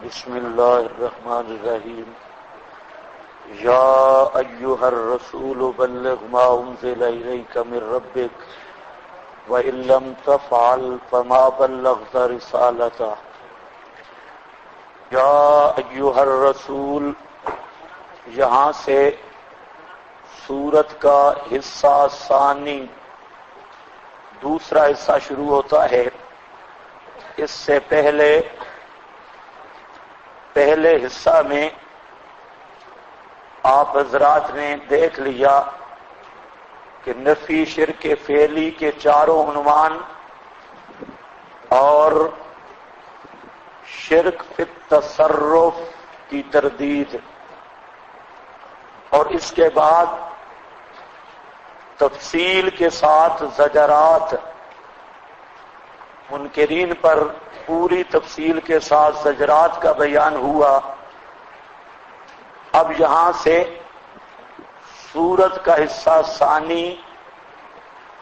بسم اللہ الرحمن الرحیم یا ایہا الرسول بلغ ما انزل الیک من ربک وَإِن لَّمْ تَفْعَلْ فَمَا بَلَّغْتَ رِسَالَتَهُ یا ایہا الرسول، یہاں سے سورت کا حصہ ثانی دوسرا حصہ شروع ہوتا ہے۔ اس سے پہلے حصہ میں آپ حضرات نے دیکھ لیا کہ نفی شرک فعلی کے چاروں عنوان اور شرک فی التصرف کی تردید، اور اس کے بعد تفصیل کے ساتھ زجرات، منکرین پر پوری تفصیل کے ساتھ زجرات کا بیان ہوا۔ اب یہاں سے سورت کا حصہ ثانی،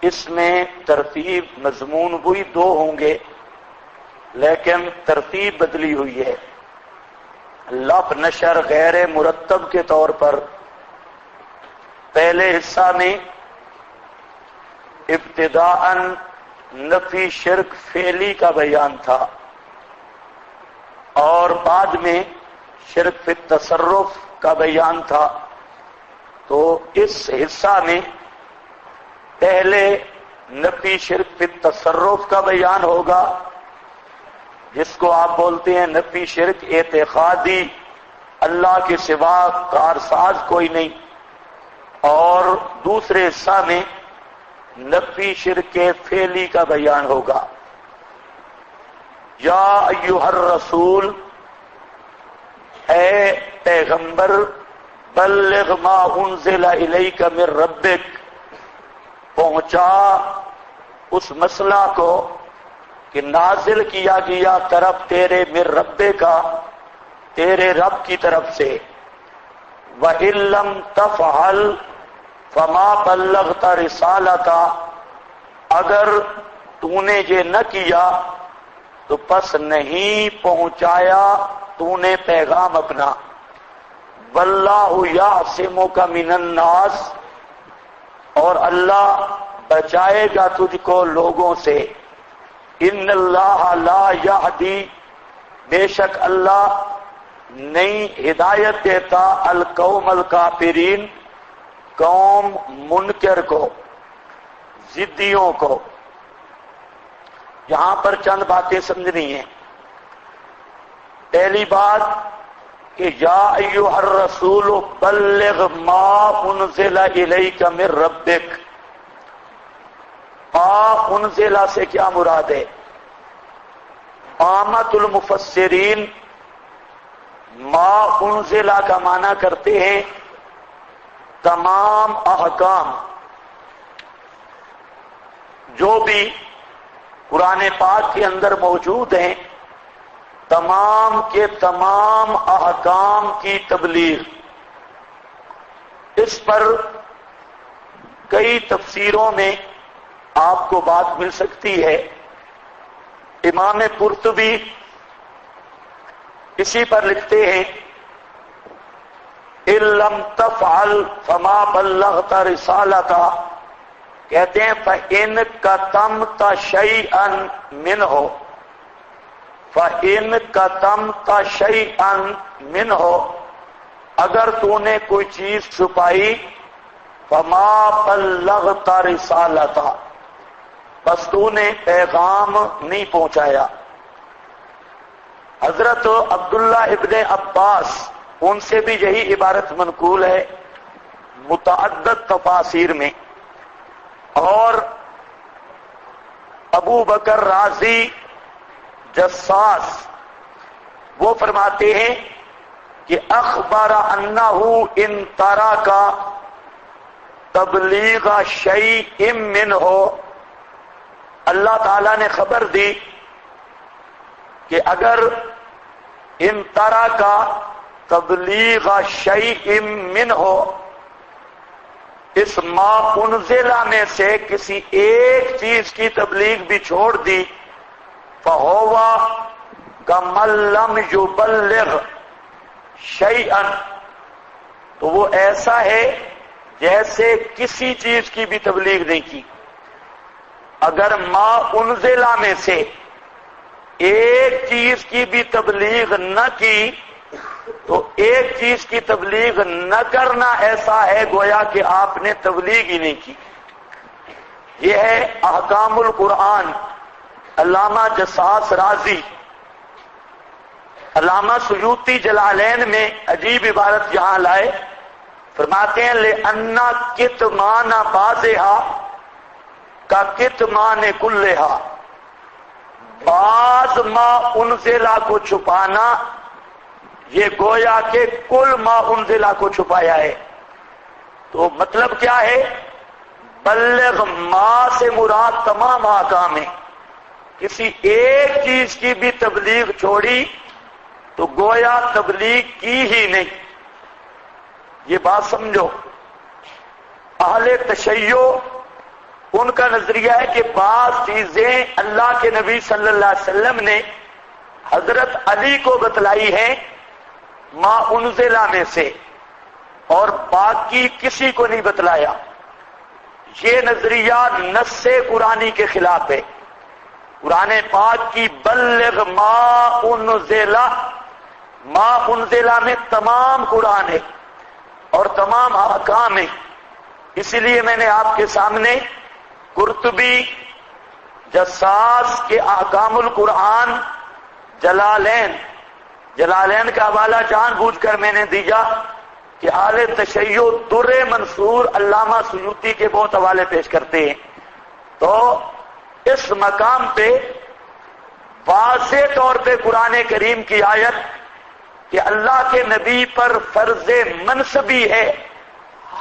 اس میں ترتیب مضمون وہی دو ہوں گے لیکن ترتیب بدلی ہوئی ہے۔ لف نشر غیر مرتب کے طور پر پہلے حصہ میں ابتداءً نفی شرک فعلی کا بیان تھا اور بعد میں شرک فی التصرف کا بیان تھا۔ تو اس حصہ میں پہلے نفی شرک فی التصرف کا بیان ہوگا، جس کو آپ بولتے ہیں نفی شرک اعتقادی، اللہ کے سوا کارساز کوئی نہیں، اور دوسرے حصہ میں نفی شرک فعلی کا بیان ہوگا۔ یا ایھا الرسول، اے پیغمبر، بلغ ما انزل الیک من ربک، پہنچا اس مسئلہ کو کہ نازل کیا گیا طرف تیرے من ربک کا، تیرے رب کی طرف سے۔ وَإِن لَّمْ تَفْعَلْ فَمَا بَلَّغْتَ رِسَالَتَهُ، اگر تو نے یہ نہ کیا تو پس نہیں پہنچایا تو نے پیغام اپنا۔ وَاللَّهُ يَعْصِمُكَ مِنَ النَّاسِ، اور اللہ بچائے گا تجھ کو لوگوں سے۔ ان اللہ لا یہدی، بے شک اللہ نہیں ہدایت دیتا القوم الکافرین، قوم منکر کو، ضدیوں کو۔ یہاں پر چند باتیں سمجھنی ہیں۔ پہلی بات کہ یا ایھا الرسول بلغ ما انزل الیک من ربک، ما انزل سے کیا مراد ہے؟ عامت المفسرین ما انزل کا معنی کرتے ہیں تمام احکام، جو بھی قرآن پاک کے اندر موجود ہیں، تمام کے تمام احکام کی تبلیغ۔ اس پر کئی تفسیروں میں آپ کو بات مل سکتی ہے۔ امام قرطبی اسی پر لکھتے ہیں إِن لَّمْ تَفْعَلْ فَمَا بَلَّغْتَ رِسَالَتَهُ، کہتے ہیں فَإِن كَتَمْتَ شَيْئًا مِّنْهُ، فَإِن كَتَمْتَ شَيْئًا مِّنْهُ، اگر تو نے کوئی چیز چھپائی، فَمَا بَلَّغْتَ رِسَالَتَهُ، بس تو نے پیغام نہیں پہنچایا۔ حضرت عبداللہ ابن عباس، ان سے بھی یہی عبارت منقول ہے متعدد تفاسیر میں، اور ابو بکر رازی جساس وہ فرماتے ہیں کہ اخبر انہ ان ترک تبلیغ شیء منہ، اللہ تعالیٰ نے خبر دی کہ اگر ان ترک تبلیغ شیء منہ، اس ما انزلہ میں سے کسی ایک چیز کی تبلیغ بھی چھوڑ دی، فہو کمن لم یبلغ شیئا، تو وہ ایسا ہے جیسے کسی چیز کی بھی تبلیغ نہیں کی۔ اگر ما انزلہ میں سے ایک چیز کی بھی تبلیغ نہ کی تو ایک چیز کی تبلیغ نہ کرنا ایسا ہے گویا کہ آپ نے تبلیغ ہی نہیں کی۔ یہ ہے احکام القرآن۔ علامہ جساس رازی، علامہ سیوطی جلالین میں عجیب عبارت یہاں لائے، فرماتے ہیں لِأَنَّ کِتْمَانَ بَعْضِهَا کَکِتْمَانِ كُلِّهَا، بعض ما انزلہ کو چھپانا یہ گویا کہ کل ما انزلہ کو چھپایا ہے۔ تو مطلب کیا ہے؟ بلغ ما سے مراد تمام احکام ہیں، کسی ایک چیز کی بھی تبلیغ چھوڑی تو گویا تبلیغ کی ہی نہیں۔ یہ بات سمجھو۔ اہل تشیع ان کا نظریہ ہے کہ بعض چیزیں اللہ کے نبی صلی اللہ علیہ وسلم نے حضرت علی کو بتلائی ہیں ما انزلہ میں سے، اور باقی کسی کو نہیں بتلایا۔ یہ نظریہ نص قرآنی کے خلاف ہے۔ قرآن پاک کی بلغ ما انزلہ، ما انزلہ میں تمام قرآن ہے اور تمام احکام ہیں۔ اسی لیے میں نے آپ کے سامنے قرطبی، جساس کے احکام القرآن، جلالین کا حوالہ جان بوجھ کر میں نے دیا کہ اہل تشیع در منصور علامہ سیوطی کے بہت حوالے پیش کرتے ہیں۔ تو اس مقام پہ واضح طور پہ قرآن کریم کی آیت کہ اللہ کے نبی پر فرض منصبی ہے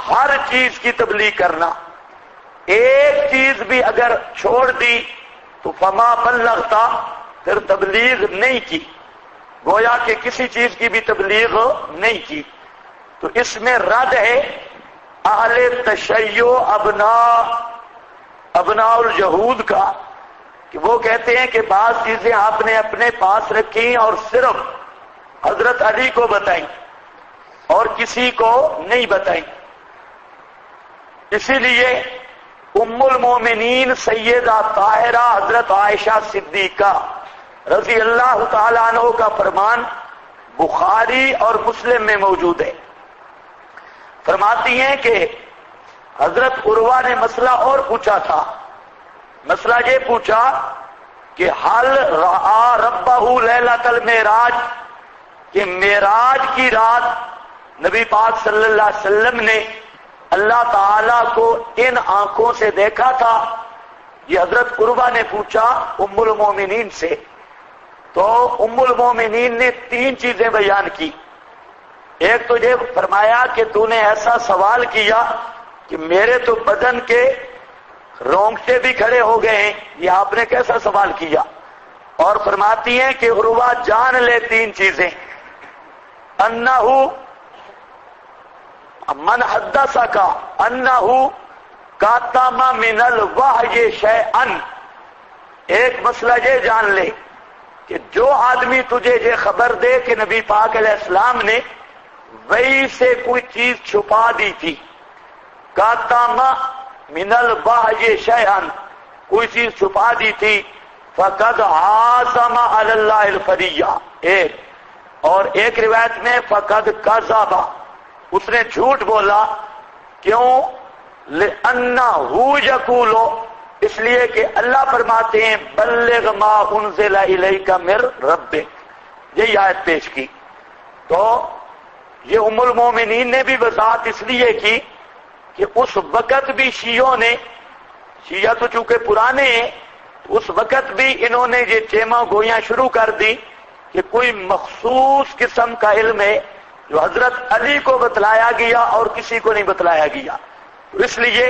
ہر چیز کی تبلیغ کرنا، ایک چیز بھی اگر چھوڑ دی تو فما بلغتا، پھر تبلیغ نہیں کی، گویا کہ کسی چیز کی بھی تبلیغ نہیں کی۔ تو اس میں رد ہے اہل تشیع ابناء الجہود کا، کہ وہ کہتے ہیں کہ بعض چیزیں آپ نے اپنے پاس رکھی اور صرف حضرت علی کو بتائیں اور کسی کو نہیں بتائیں۔ اسی لیے ام المومنین سیدہ طاہرہ حضرت عائشہ صدیقہ رضی اللہ تعالی عنہ کا فرمان بخاری اور مسلم میں موجود ہے۔ فرماتی ہیں کہ حضرت عروہ نے مسئلہ اور پوچھا تھا، مسئلہ یہ پوچھا کہ حل رآ ربہ لیلۃ المعراج، کہ معراج کی رات نبی پاک صلی اللہ علیہ وسلم نے اللہ تعالیٰ کو ان آنکھوں سے دیکھا تھا؟ یہ حضرت عروہ نے پوچھا ام المومنین سے۔ تو ام المومنین نے تین چیزیں بیان کی۔ ایک تو یہ فرمایا کہ تو نے ایسا سوال کیا کہ میرے تو بدن کے رونگٹے بھی کھڑے ہو گئے ہیں، یہ آپ نے کیسا سوال کیا؟ اور فرماتی ہیں کہ عروہ جان لے تین چیزیں، انہو من حدثک انہو کاتم من الوحی شیئن، ایک مسئلہ یہ جان لے کہ جو آدمی تجھے یہ خبر دے کہ نبی پاک علیہ السلام نے وحی سے کوئی چیز چھپا دی تھی، کاتم من الوحی شیئن، کوئی چیز چھپا دی تھی، فقد عازم علی اللہ الفریہ، ایک، اور ایک روایت میں فقد کذب، اس نے جھوٹ بولا۔ کیوں؟ لِأَنَّهُ يَقُولُ، اس لیے کہ اللہ فرماتے ہیں بلغ ما انزل الیک من ربک، یہی آیت پیش کی۔ تو یہ ام المومنین نے بھی وضاحت اس لیے کی کہ اس وقت بھی شیعوں نے، شیعہ تو چونکہ پرانے ہیں، اس وقت بھی انہوں نے یہ چیما گویاں شروع کر دی کہ کوئی مخصوص قسم کا علم ہے جو حضرت علی کو بتلایا گیا اور کسی کو نہیں بتلایا گیا۔ تو اس لیے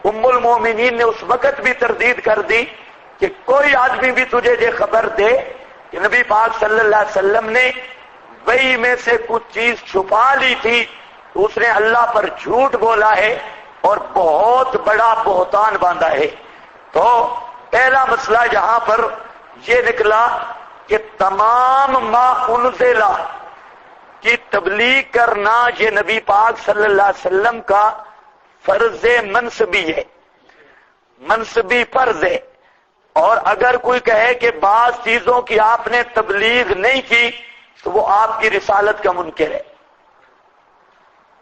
ام المومنین نے اس وقت بھی تردید کر دی کہ کوئی آدمی بھی تجھے یہ خبر دے کہ نبی پاک صلی اللہ علیہ وسلم نے وحی میں سے کچھ چیز چھپا لی تھی تو اس نے اللہ پر جھوٹ بولا ہے اور بہت بڑا بہتان باندھا ہے۔ تو پہلا مسئلہ یہاں پر یہ نکلا کہ تمام ما انزل کی تبلیغ کرنا یہ نبی پاک صلی اللہ علیہ وسلم کا فرض منصبی ہے، منصبی فرض ہے۔ اور اگر کوئی کہے کہ بعض چیزوں کی آپ نے تبلیغ نہیں کی تو وہ آپ کی رسالت کا منکر ہے۔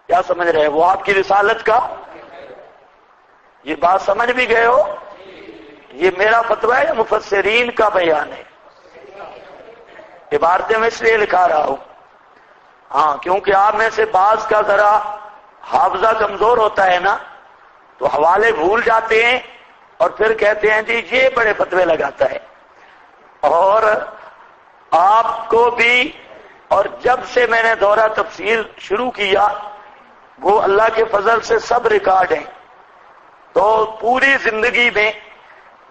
کیا سمجھ رہے ہیں؟ وہ آپ کی رسالت کا، یہ بات سمجھ بھی گئے ہو؟ یہ میرا فتویٰ ہے، مفسرین کا بیان ہے، عبارتیں میں اس لیے لکھا رہا ہوں۔ ہاں، کیونکہ آپ میں سے بعض کا ذرا حافظہ کمزور ہوتا ہے نا، تو حوالے بھول جاتے ہیں اور پھر کہتے ہیں جی یہ بڑے فتوے لگاتا ہے۔ اور آپ کو بھی، اور جب سے میں نے دورہ تفسیر شروع کیا وہ اللہ کے فضل سے سب ریکارڈ ہیں، تو پوری زندگی میں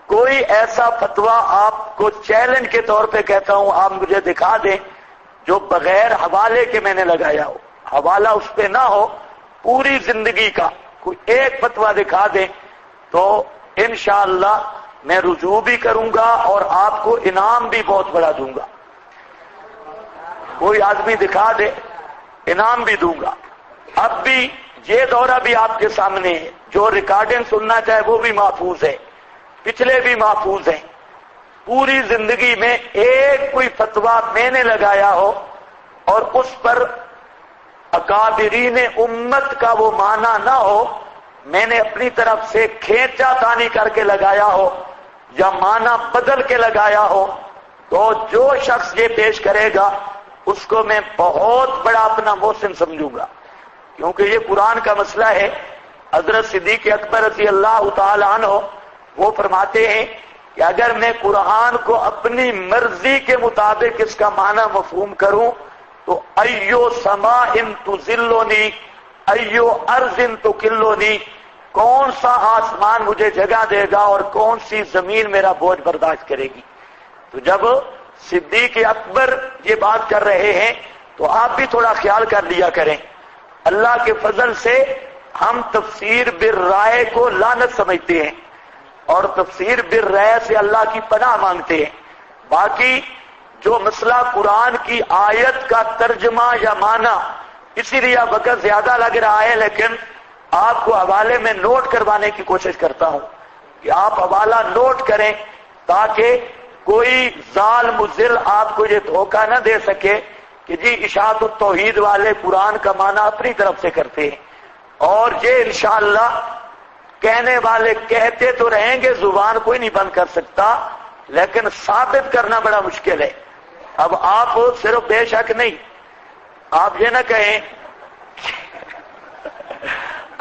کوئی ایسا فتویٰ آپ کو چیلنج کے طور پہ کہتا ہوں آپ مجھے دکھا دیں جو بغیر حوالے کے میں نے لگایا ہو، حوالہ اس پہ نہ ہو، پوری زندگی کا کوئی ایک فتویٰ دکھا دیں تو انشاءاللہ میں رجوع بھی کروں گا اور آپ کو انعام بھی بہت بڑا دوں گا۔ کوئی آدمی دکھا دے، انعام بھی دوں گا۔ اب بھی یہ دورہ بھی آپ کے سامنے ہے، جو ریکارڈنگ سننا چاہے وہ بھی محفوظ ہے، پچھلے بھی محفوظ ہیں۔ پوری زندگی میں ایک کوئی فتویٰ میں نے لگایا ہو اور اس پر اکابرین امت کا وہ معنی نہ ہو، میں نے اپنی طرف سے کھینچا تانی کر کے لگایا ہو یا معنی بدل کے لگایا ہو، تو جو شخص یہ پیش کرے گا اس کو میں بہت بڑا اپنا محسن سمجھوں گا، کیونکہ یہ قرآن کا مسئلہ ہے۔ حضرت صدیق اکبر رضی اللہ تعالی عنہ وہ فرماتے ہیں کہ اگر میں قرآن کو اپنی مرضی کے مطابق اس کا معنی مفہوم کروں تو ایو سماء تذلنی ایو ارض تکلنی، کون سا آسمان مجھے جگہ دے گا اور کون سی زمین میرا بوجھ برداشت کرے گی۔ تو جب صدیق اکبر یہ بات کر رہے ہیں تو آپ بھی تھوڑا خیال کر لیا کریں۔ اللہ کے فضل سے ہم تفسیر بالرائے کو لعنت سمجھتے ہیں اور تفسیر بالرائے سے اللہ کی پناہ مانگتے ہیں۔ باقی جو مسئلہ قرآن کی آیت کا ترجمہ یا معنی، اسی لیے وقت زیادہ لگ رہا ہے، لیکن آپ کو حوالے میں نوٹ کروانے کی کوشش کرتا ہوں کہ آپ حوالہ نوٹ کریں تاکہ کوئی ظالم مضل آپ کو یہ دھوکہ نہ دے سکے کہ جی اشاعت التوحید والے قرآن کا معنی اپنی طرف سے کرتے ہیں، اور یہ انشاءاللہ کہنے والے کہتے تو رہیں گے، زبان کوئی نہیں بند کر سکتا، لیکن ثابت کرنا بڑا مشکل ہے۔ اب آپ صرف بے شک نہیں، آپ یہ نہ کہیں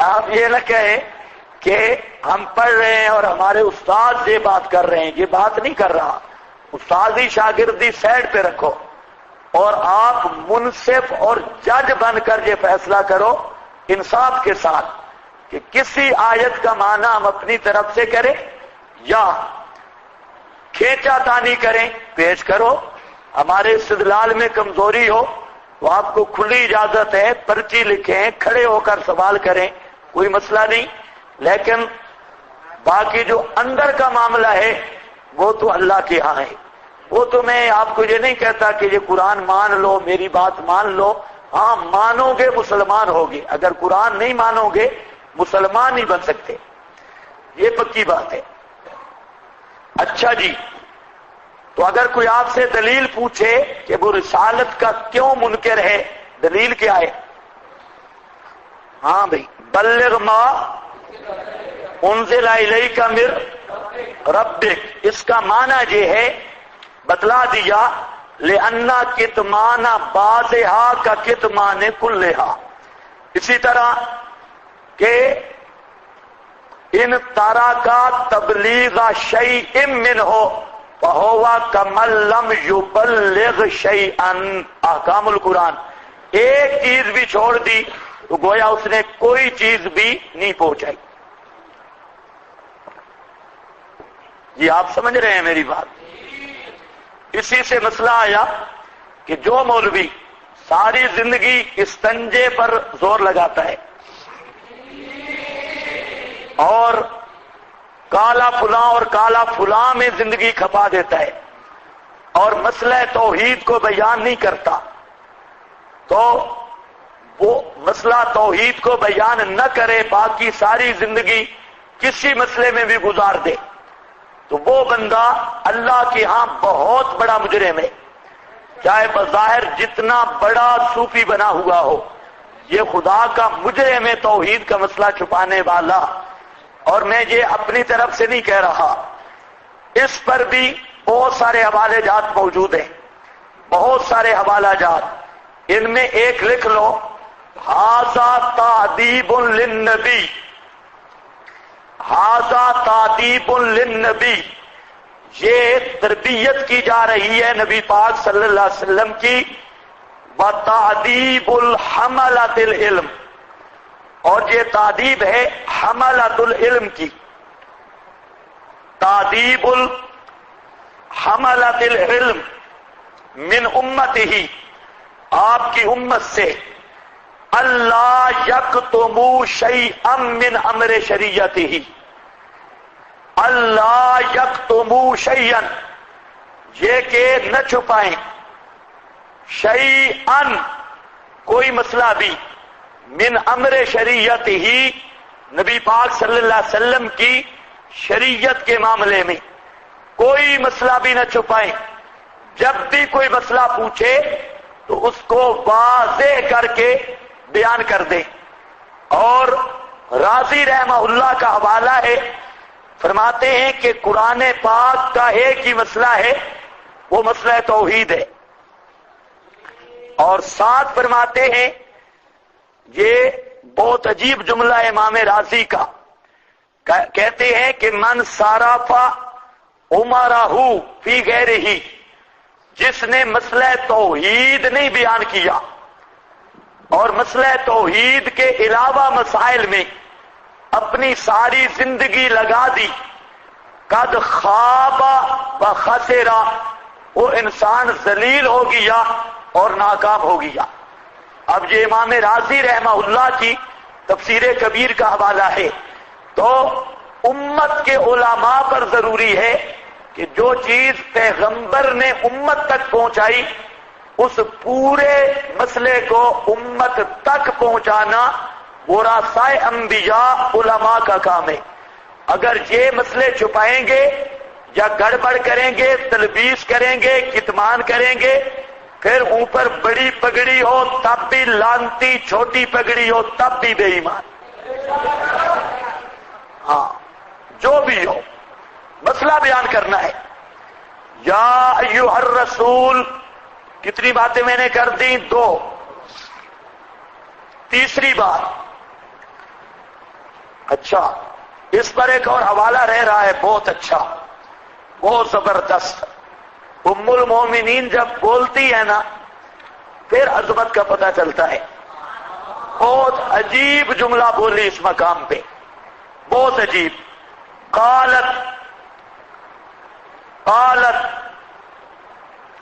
آپ یہ نہ کہیں کہ ہم پڑھ رہے ہیں اور ہمارے استاد یہ بات کر رہے ہیں، یہ بات نہیں کر رہا۔ استادی شاگردی سائڈ پہ رکھو اور آپ منصف اور جج بن کر یہ فیصلہ کرو انصاف کے ساتھ کہ کسی آیت کا معنی ہم اپنی طرف سے کریں یا کھینچا تانی کریں، پیش کرو۔ ہمارے استدلال میں کمزوری ہو تو آپ کو کھلی اجازت ہے، پرچی لکھیں، کھڑے ہو کر سوال کریں، کوئی مسئلہ نہیں۔ لیکن باقی جو اندر کا معاملہ ہے وہ تو اللہ کے ہاں ہے۔ وہ تو میں آپ کو یہ نہیں کہتا کہ یہ قرآن مان لو، میری بات مان لو۔ ہاں مانو گے مسلمان ہوگے، اگر قرآن نہیں مانو گے مسلمان نہیں بن سکتے، یہ پکی بات ہے۔ اچھا جی، تو اگر کوئی آپ سے دلیل پوچھے کہ وہ رسالت کا کیوں منکر ہے، دلیل کیا ہے؟ ہاں بھائی، بلغ ما انزل الیک من ربک، اس کا معنی یہ ہے، بتلا دیا، لأن کتمان بعضھا کا کتمان کلھا۔ اسی طرح کہ ان تارا کا تبلیغ شیء منہ فہو کمن لم یبلغ شیئا، احکام القرآن، ایک چیز بھی چھوڑ دی تو گویا اس نے کوئی چیز بھی نہیں پہنچائی۔ یہ آپ سمجھ رہے ہیں میری بات؟ اسی سے مسئلہ آیا کہ جو مولوی ساری زندگی استنجے پر زور لگاتا ہے اور کالا فلاں اور کالا فلاں میں زندگی کھپا دیتا ہے اور مسئلہ توحید کو بیان نہیں کرتا تو وہ مسئلہ توحید کو بیان نہ کرے، باقی ساری زندگی کسی مسئلے میں بھی گزار دے، تو وہ بندہ اللہ کے ہاں بہت بڑا مجرم ہے، چاہے بظاہر جتنا بڑا صوفی بنا ہوا ہو، یہ خدا کا مجرم ہے توحید کا مسئلہ چھپانے والا۔ اور میں یہ اپنی طرف سے نہیں کہہ رہا، اس پر بھی بہت سارے حوالے جات موجود ہیں، بہت سارے حوالہ جات، ان میں ایک لکھ لو، ھذا تعذیب للنبی، ھذا تعذیب للنبی، یہ تربیت کی جا رہی ہے نبی پاک صلی اللہ علیہ وسلم کی، وتعذیب الحملۃ العلم، اور یہ تعذیب ہے حملۃ العلم کی، تعذیب حملۃ العلم من امتہ، آپ کی امت سے، اللہ یکتموا شیئا من امر شریعتہ، اللہ یکتموا شیئا، یہ کہ نہ چھپائیں، شیئا کوئی مسئلہ بھی، من امر شریعتہ نبی پاک صلی اللہ علیہ وسلم کی شریعت کے معاملے میں کوئی مسئلہ بھی نہ چھپائیں، جب بھی کوئی مسئلہ پوچھے تو اس کو واضح کر کے بیان کر دیں۔ اور رازی رحمہ اللہ کا حوالہ ہے، فرماتے ہیں کہ قرآن پاک کا ایک ہی مسئلہ ہے، وہ مسئلہ توحید ہے، اور ساتھ فرماتے ہیں، یہ بہت عجیب جملہ ہے امام رازی کا، کہتے ہیں کہ من صرف عمرہ فی غیرہ، جس نے مسئلہ توحید نہیں بیان کیا اور مسئلہ توحید کے علاوہ مسائل میں اپنی ساری زندگی لگا دی، قد خواب و خسرا، وہ انسان ذلیل ہو گیا اور ناکام ہو گیا۔ اب یہ امام رازی رحمہ اللہ کی تفسیر کبیر کا حوالہ ہے، تو امت کے علماء پر ضروری ہے کہ جو چیز پیغمبر نے امت تک پہنچائی اس پورے مسئلے کو امت تک پہنچانا ورثاء انبیاء علماء کا کام ہے۔ اگر یہ مسئلے چھپائیں گے یا گڑبڑ کریں گے، تلبیس کریں گے، کتمان کریں گے، پھر اوپر بڑی پگڑی ہو تب بھی لانتی، چھوٹی پگڑی ہو تب بھی بے ایمان، ہاں جو بھی ہو مسئلہ بیان کرنا ہے۔ یا ایھا الرسول، کتنی باتیں میں نے کر دی؟ 2۔ تیسری بات، اچھا اس پر ایک اور حوالہ رہ رہا ہے بہت اچھا، بہت زبردست۔ ام المومنین جب بولتی ہے نا پھر عظمت کا پتہ چلتا ہے، بہت عجیب جملہ بولی اس مقام پہ، بہت عجیب۔ قالت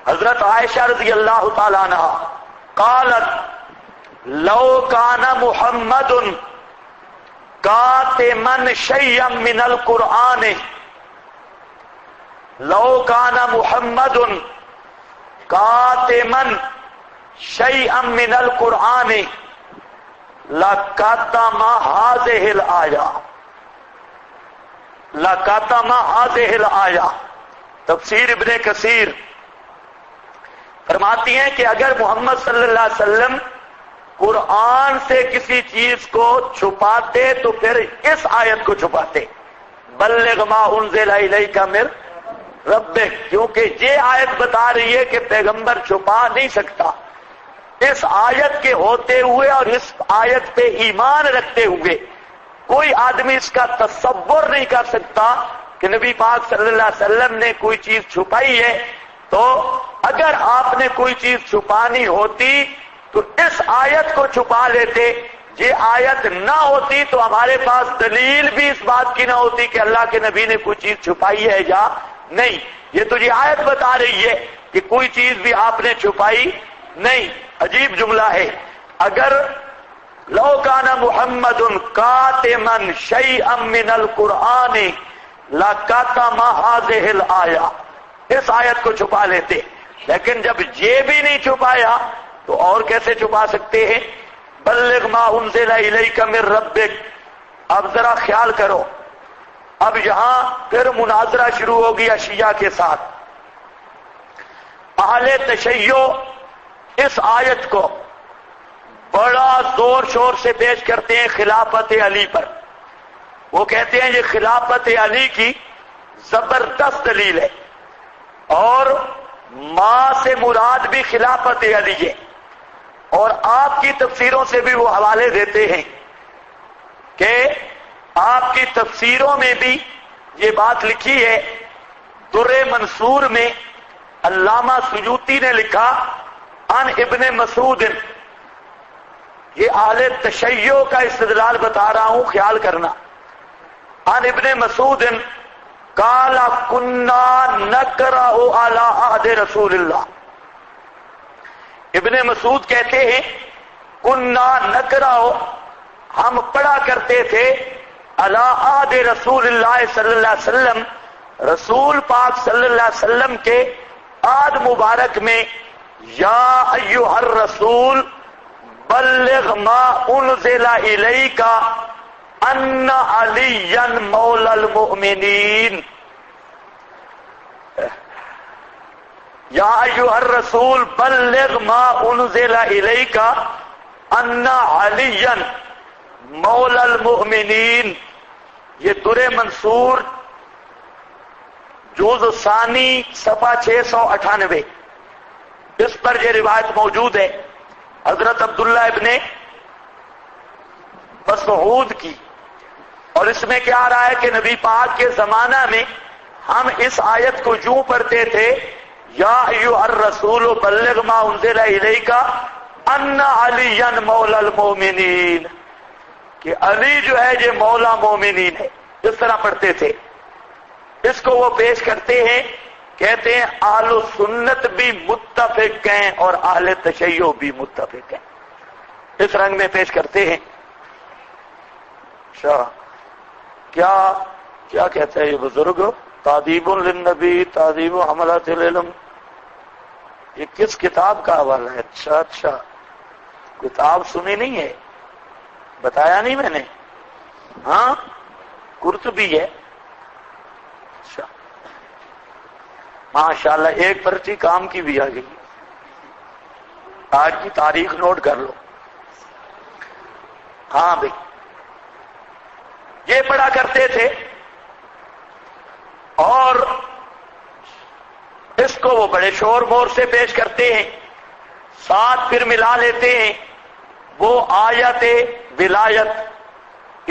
حضرت عائشہ رضی اللہ تعالی عنہ، قالت لو کان محمد کاتما شیئا من القرآن، لو کان محمد کاتما شیئا من القرآن لکتم هذه الآیہ، لکتم هذه الآیہ۔ تفسیر ابن کثیر فرماتی ہیں کہ اگر محمد صلی اللہ علیہ وسلم قرآن سے کسی چیز کو چھپاتے تو پھر اس آیت کو چھپاتے، بلغ ما انزل الیک من ربک، کیونکہ یہ آیت بتا رہی ہے کہ پیغمبر چھپا نہیں سکتا۔ اس آیت کے ہوتے ہوئے اور اس آیت پہ ایمان رکھتے ہوئے کوئی آدمی اس کا تصور نہیں کر سکتا کہ نبی پاک صلی اللہ علیہ وسلم نے کوئی چیز چھپائی ہے۔ تو اگر آپ نے کوئی چیز چھپانی ہوتی تو اس آیت کو چھپا لیتے، یہ آیت نہ ہوتی تو ہمارے پاس دلیل بھی اس بات کی نہ ہوتی کہ اللہ کے نبی نے کوئی چیز چھپائی ہے یا نہیں۔ یہ تو یہ آیت بتا رہی ہے کہ کوئی چیز بھی آپ نے چھپائی نہیں۔ عجیب جملہ ہے، اگر لو کان محمد کاتما شیئا من القرآن لکتم هذه الآیہ، اس آیت کو چھپا لیتے۔ لیکن جب یہ بھی نہیں چھپایا تو اور کیسے چھپا سکتے ہیں؟ بلغ ما انزل الیک من ربک. اب ذرا خیال کرو، اب یہاں پھر مناظرہ شروع ہو گیا شیعہ کے ساتھ. اہل تشیع اس آیت کو بڑا زور شور سے پیش کرتے ہیں خلافت علی پر. وہ کہتے ہیں یہ خلافت علی کی زبردست دلیل ہے، اور ماں سے مراد بھی خلافت علی ہے. اور آپ کی تفسیروں سے بھی وہ حوالے دیتے ہیں کہ آپ کی تفسیروں میں بھی یہ بات لکھی ہے. در منصور میں علامہ سیوطی نے لکھا عن ابن مسعود. یہ اہل تشیع کا استدلال بتا رہا ہوں، خیال کرنا. عن ابن مسعود قال كنا نقرأ على عهد رسول اللہ. ابن مسعود کہتے ہیں كنا نقرأ، ہم پڑھا کرتے تھے على عهد رسول اللہ صلی اللہ علیہ وسلم، رسول پاک صلی اللہ علیہ وسلم کے عہد مبارک میں، یا ایھا الرسول بلغ ما انزل الیک ان علی مولا المؤمنین. یا ایھا الرسول بلغ ما انزل الیک ان علی مولا المؤمنین. یہ در منصور جزء ثانی صفحہ 698، اس پر یہ روایت موجود ہے حضرت عبداللہ ابن مسعود کی. اور اس میں کیا آ رہا ہے کہ نبی پاک کے زمانہ میں ہم اس آیت کو یوں پڑھتے تھے، یا ایھا الرسول بلغ ما انزل الیک ان علی مولا المؤمنین، کہ علی جو ہے یہ مولا مومنین ہے، اس طرح پڑھتے تھے. اس کو وہ پیش کرتے ہیں، کہتے ہیں اہل سنت بھی متفق ہیں اور اہل تشیع بھی متفق ہیں. اس رنگ میں پیش کرتے ہیں. اچھا کیا کہتا ہے یہ بزرگ؟ تعذیب للنبی تعذیب حملۃ العلم. یہ کس کتاب کا حوالہ ہے؟ اچھا کتاب سنی نہیں ہے، بتایا نہیں میں نے. ہاں قرطبی ہے. اچھا ماشاءاللہ، ایک پرچی کام کی بھی آ گئی. آج کی تاریخ نوٹ کر لو. ہاں بھائی، یہ پڑھا کرتے تھے اور اس کو وہ بڑے شور مور سے پیش کرتے ہیں. ساتھ پھر ملا لیتے ہیں وہ آیت ولایت،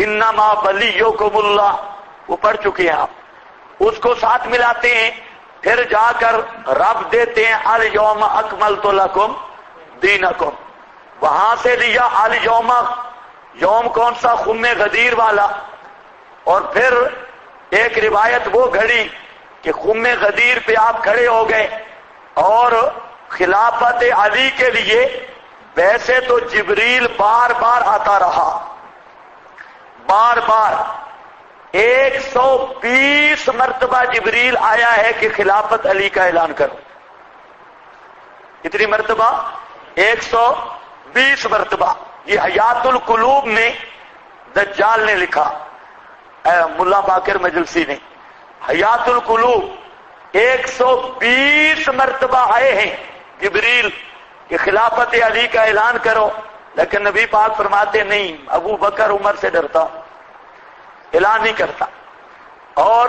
انما ولیکم اللہ، وہ پڑھ چکے ہیں آپ، اس کو ساتھ ملاتے ہیں. پھر جا کر رب دیتے ہیں الیوم اکملت لکم دینکم. وہاں سے لیا الیوم، یوم کون سا؟ خم غدیر والا. اور پھر ایک روایت وہ گھڑی کہ خم غدیر پہ آپ کھڑے ہو گئے. اور خلافت علی کے لیے ویسے تو جبریل بار بار آتا رہا، بار بار 120 مرتبہ جبریل آیا ہے کہ خلافت علی کا اعلان کرو. کتنی مرتبہ؟ 120 مرتبہ. یہ حیات القلوب میں دجال نے لکھا، ملا باقر مجلسی نے. حیات القلوب 120 مرتبہ آئے ہیں جبریل کہ خلافت علی کا اعلان کرو، لیکن نبی پاک فرماتے نہیں، ابو بکر عمر سے ڈرتا ہوں، اعلان نہیں کرتا. اور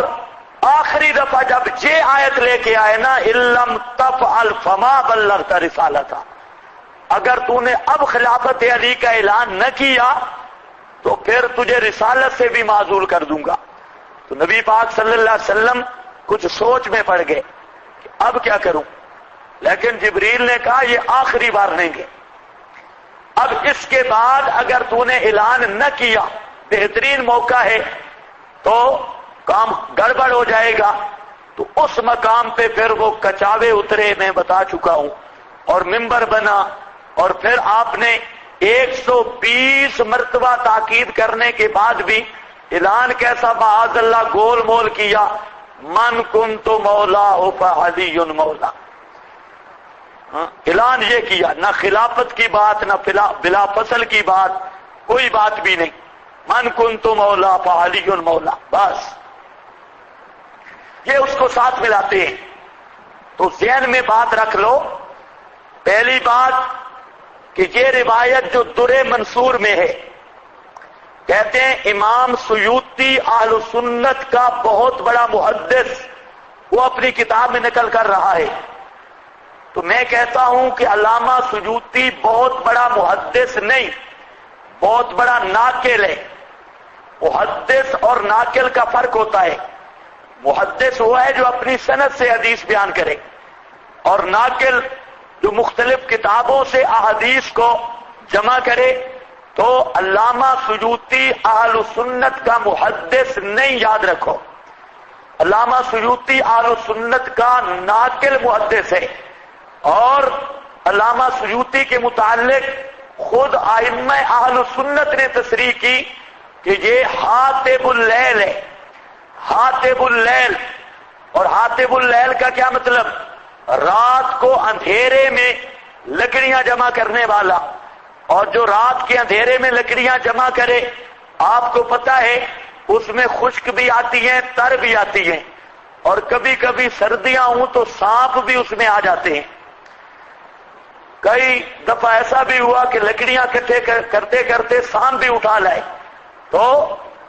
آخری دفعہ جب یہ آیت لے کے آئے نا، اِلَّمْ تَفْعَلْ فَمَا بَلَّغْتَ رِسَالَتَهُ، اگر تو نے اب خلافت علی کا اعلان نہ کیا تو پھر تجھے رسالت سے بھی معزول کر دوں گا. تو نبی پاک صلی اللہ علیہ وسلم کچھ سوچ میں پڑ گئے کہ اب کیا کروں. لیکن جبریل نے کہا یہ آخری بار لیں گے، اب اس کے بعد اگر تو نے اعلان نہ کیا، بہترین موقع ہے، تو کام گڑبڑ ہو جائے گا. تو اس مقام پہ پھر وہ کچاوے اترے، میں بتا چکا ہوں، اور منبر بنا. اور پھر آپ نے 120 مرتبہ تاکید کرنے کے بعد بھی اعلان کیسا معاذ اللہ گول مول کیا، من کنت مولا فعلی مولا. اعلان یہ کیا، نہ خلافت کی بات، نہ بلا فصل کی بات، کوئی بات بھی نہیں. من کنت مولا فعلی مولا، بس یہ اس کو ساتھ ملاتے ہیں. تو ذہن میں بات رکھ لو، پہلی بات کہ یہ روایت جو در منصور میں ہے، کہتے ہیں امام سیوطی اہل سنت کا بہت بڑا محدث، وہ اپنی کتاب میں نقل کر رہا ہے. تو میں کہتا ہوں کہ علامہ سیوطی بہت بڑا محدث نہیں، بہت بڑا ناقل ہے. محدث اور ناقل کا فرق ہوتا ہے. محدث وہ ہے جو اپنی سند سے حدیث بیان کرے، اور ناقل جو مختلف کتابوں سے احادیث کو جمع کرے. تو علامہ سیوطی اہل سنت کا محدث نہیں، یاد رکھو. علامہ سیوطی اہل سنت کا ناقل محدث ہے. اور علامہ سیوطی کے متعلق خود ائمہ اہل سنت نے تصریح کی کہ یہ حاطب اللیل ہے. حاطب اللیل، اور حاطب اللیل کا کیا مطلب؟ رات کو اندھیرے میں لکڑیاں جمع کرنے والا. اور جو رات کے اندھیرے میں لکڑیاں جمع کرے، آپ کو پتا ہے اس میں خشک بھی آتی ہیں، تر بھی آتی ہیں، اور کبھی کبھی سردیاں ہوں تو سانپ بھی اس میں آ جاتے ہیں. کئی دفعہ ایسا بھی ہوا کہ لکڑیاں اکٹھے کرتے کرتے سانپ بھی اٹھا لائے. تو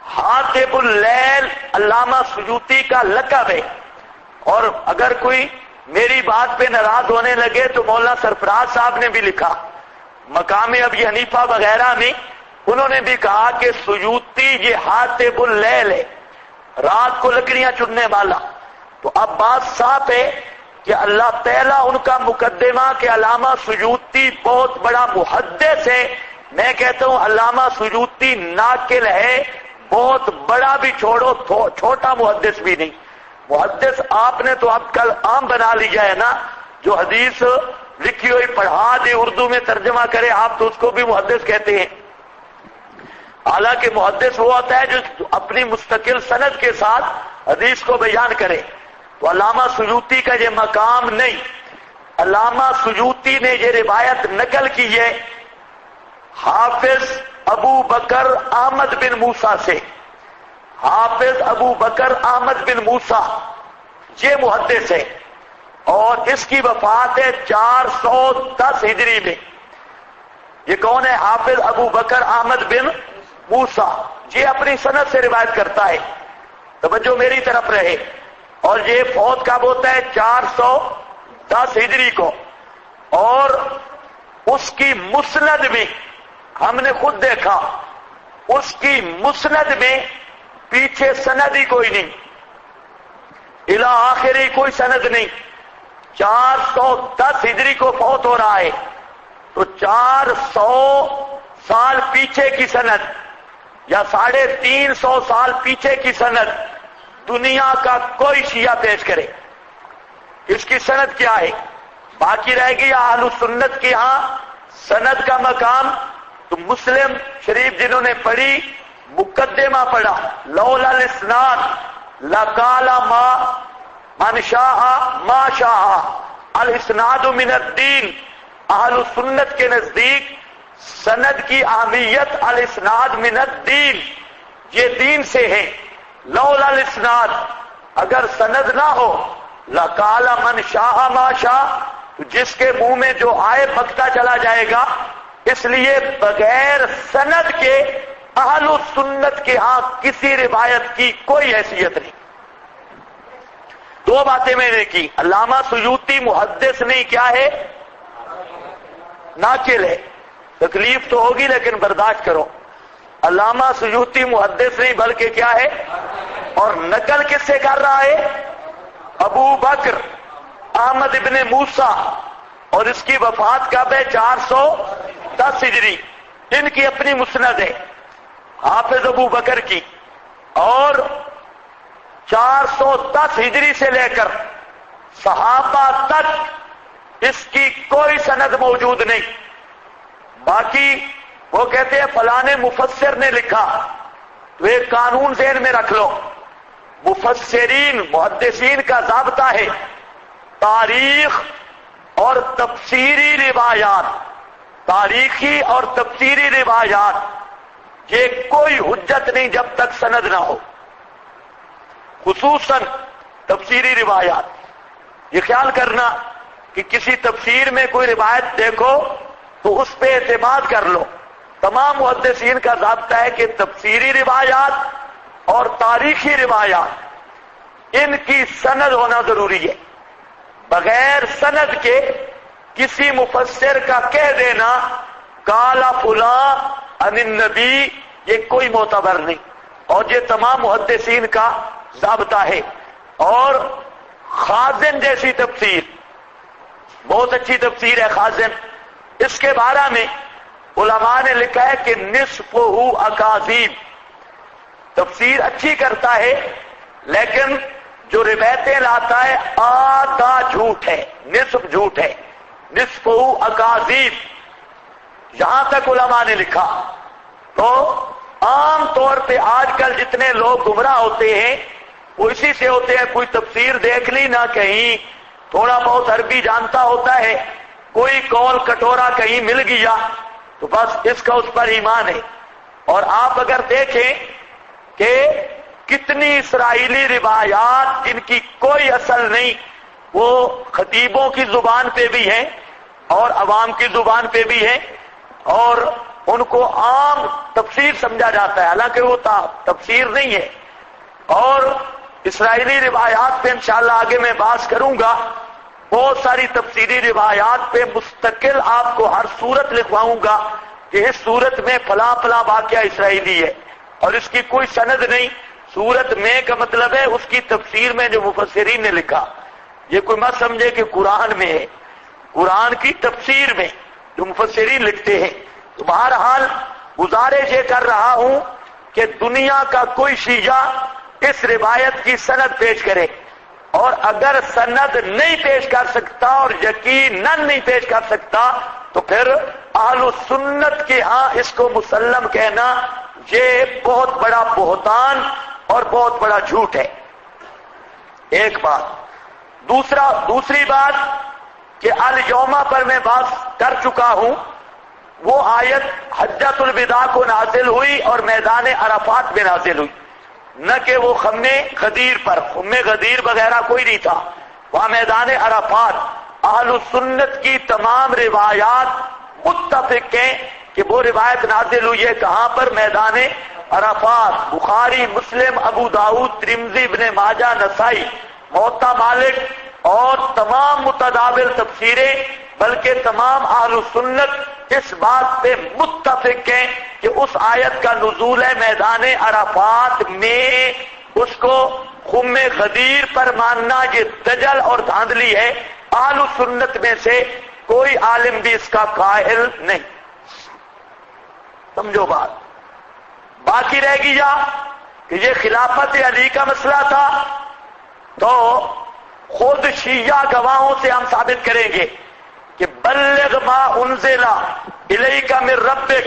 حاطب اللیل علامہ سیوطی کا لقب ہے. اور اگر کوئی میری بات پہ ناراض ہونے لگے تو مولانا سرفراز صاحب نے بھی لکھا، مقام ابی حنیفہ وغیرہ میں انہوں نے بھی کہا کہ سیوطی یہ حاطب اللیل ہے، رات کو لکڑیاں چننے والا. تو اب بات صاف ہے کہ اللہ تعالیٰ ان کا مقدمہ کہ علامہ سیوطی بہت بڑا محدث ہے. میں کہتا ہوں علامہ سیوطی ناقل ہے، بہت بڑا بھی چھوڑو، چھوٹا محدث بھی نہیں. محدث آپ نے تو اب کل عام بنا لیا ہے نا، جو حدیث لکھی ہوئی پڑھا دے، اردو میں ترجمہ کرے، آپ تو اس کو بھی محدث کہتے ہیں. حالانکہ محدث وہ ہوتا ہے جو اپنی مستقل سند کے ساتھ حدیث کو بیان کرے. تو علامہ سیوطی کا یہ مقام نہیں. علامہ سیوطی نے یہ روایت نقل کی ہے حافظ ابو بکر احمد بن موسیٰ سے. حافظ ابو بکر احمد بن موسیٰ یہ محدث ہے، اور اس کی وفات ہے 410 ہجری میں. یہ کون ہے؟ حافظ ابو بکر احمد بن موسیٰ. یہ اپنی سند سے روایت کرتا ہے، توجہ میری طرف رہے. اور یہ فوت کب ہوتا ہے؟ 410 ہجری کو. اور اس کی مسند میں ہم نے خود دیکھا، اس کی مسند میں پیچھے سند ہی کوئی نہیں، الی آخری کوئی سند نہیں. 410 ہجری کو فوت ہو رہا ہے، تو 400 سال پیچھے کی سند یا 350 سال پیچھے کی سند دنیا کا کوئی شیعہ پیش کرے، اس کی سند کیا ہے؟ باقی رہ گئی اہل سنت کے ہاں سند کا مقام. تو مسلم شریف جنہوں نے پڑھی، مقدمہ پڑھا، لولا الاسناد لقال من شاء ما شاء، الاسناد من الدین. اہل سنت کے نزدیک سند کی اہمیت الاسناد من الدین، یہ دین سے ہے. لولا الاسناد، اگر سند نہ ہو، لقال من شاء ما شاء، جس کے منہ میں جو آئے بکتا چلا جائے گا. اس لیے بغیر سند کے اہل سنت کے ہاں کسی روایت کی کوئی حیثیت نہیں. دو باتیں میں نے کی، علامہ سیوطی محدث نہیں، کیا ہے؟ ناقل ہے. تکلیف تو ہوگی لیکن برداشت کرو. علامہ سیوطی محدث نہیں بلکہ کیا ہے؟ اور نقل کس سے کر رہا ہے؟ ابو بکر احمد ابن موسیٰ. اور اس کی وفات کب ہے؟ 410 ہجری. ان کی اپنی مسند ہے حافظ ابو بکر کی. اور 410 ہجری سے لے کر صحابہ تک اس کی کوئی سند موجود نہیں. باقی وہ کہتے ہیں فلانے مفسر نے لکھا، تو ایک قانون ذہن میں رکھ لو، مفسرین محدثین کا ضابطہ ہے تاریخ اور تفسیری روایات، تاریخی اور تفسیری روایات، یہ کوئی حجت نہیں جب تک سند نہ ہو، خصوصاً تفسیری روایات۔ یہ خیال کرنا کہ کسی تفسیر میں کوئی روایت دیکھو تو اس پہ اعتماد کر لو۔ تمام محدثین کا ضابطہ ہے کہ تفسیری روایات اور تاریخی روایات ان کی سند ہونا ضروری ہے۔ بغیر سند کے کسی مفسر کا کہہ دینا کالا فلاں عن النبی، یہ کوئی معتبر نہیں، اور یہ تمام محدثین کا ضابطہ ہے۔ اور خازن جیسی تفسیر، بہت اچھی تفسیر ہے خازن، اس کے بارے میں علماء نے لکھا ہے کہ نصفہ اکاذیب، تفسیر اچھی کرتا ہے لیکن جو روایتیں لاتا ہے آدھا جھوٹ ہے، نصف جھوٹ ہے، نصفہ اکاذیب، یہاں تک علماء نے لکھا۔ تو عام طور پہ آج کل جتنے لوگ گمراہ ہوتے ہیں وہ اسی سے ہوتے ہیں، کوئی تفسیر دیکھ لی نہ، کہیں تھوڑا بہت عربی جانتا ہوتا ہے، کوئی قول کٹورا کہیں مل گیا تو بس اس کا اس پر ایمان ہے۔ اور آپ اگر دیکھیں کہ کتنی اسرائیلی روایات جن کی کوئی اصل نہیں، وہ خطیبوں کی زبان پہ بھی ہیں اور عوام کی زبان پہ بھی ہیں، اور ان کو عام تفسیر سمجھا جاتا ہے، حالانکہ وہ تفسیر نہیں ہے۔ اور اسرائیلی روایات پہ انشاءاللہ آگے میں بات کروں گا، بہت ساری تفسیری روایات پہ مستقل آپ کو ہر صورت لکھواؤں گا کہ اس صورت میں فلاں فلاں واقعہ اسرائیلی ہے اور اس کی کوئی سند نہیں۔ صورت میں کا مطلب ہے اس کی تفسیر میں جو مفسرین نے لکھا، یہ کوئی مت سمجھے کہ قرآن میں ہے، قرآن کی تفسیر میں جو مفسرین لکھتے ہیں۔ تو بہرحال گزارش یہ کر رہا ہوں کہ دنیا کا کوئی شیعہ اس روایت کی سند پیش کرے، اور اگر سند نہیں پیش کر سکتا اور یقیناً نہیں پیش کر سکتا تو پھر اہل سنت کے ہاں اس کو مسلم کہنا یہ بہت بڑا بہتان اور بہت بڑا جھوٹ ہے۔ ایک بات۔ دوسری بات کہ الیوم پر میں بات کر چکا ہوں، وہ آیت حجۃ الوداع کو نازل ہوئی اور میدان عرفات میں نازل ہوئی، نہ کہ وہ خم غدیر پر، خم غدیر وغیرہ کوئی نہیں تھا، وہاں میدان عرفات۔ اہل سنت کی تمام روایات متفق ہیں کہ وہ روایت نازل ہوئی ہے کہاں پر؟ میدان عرفات۔ بخاری، مسلم، ابو داؤد، ترمذی، ابن ماجہ، نسائی، موطا مالک اور تمام متداول تفسیریں، بلکہ تمام اہل سنت اس بات پہ متفق ہیں کہ اس آیت کا نزول ہے میدان عرفات میں۔ اس کو خم غدیر پر ماننا یہ دجل اور دھاندلی ہے، اہل سنت میں سے کوئی عالم بھی اس کا قائل نہیں۔ سمجھو بات۔ باقی رہ گیا کہ یہ خلافت علی کا مسئلہ تھا، تو خود شیعہ گواہوں سے ہم ثابت کریں گے کہ بلغ ما انزل الیک من ربک،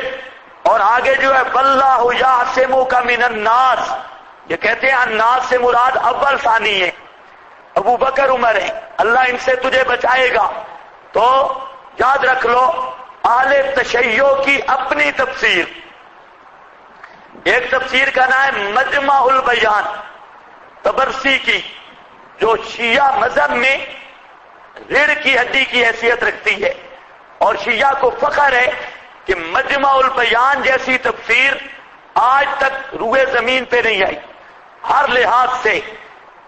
اور آگے جو ہے واللہ یعصمک من الناس، یہ کہتے ہیں الناس سے مراد اول ثانی ہے، ابو بکر عمر ہے، اللہ ان سے تجھے بچائے گا۔ تو یاد رکھ لو اہل تشیع کی اپنی تفسیر، ایک تفسیر کا نام ہے مجمع البیان طبرسی کی، جو شیعہ مذہب میں ریڑھ کی ہڈی کی حیثیت رکھتی ہے، اور شیعہ کو فخر ہے کہ مجمع البیان جیسی تفسیر آج تک روئے زمین پہ نہیں آئی ہر لحاظ سے۔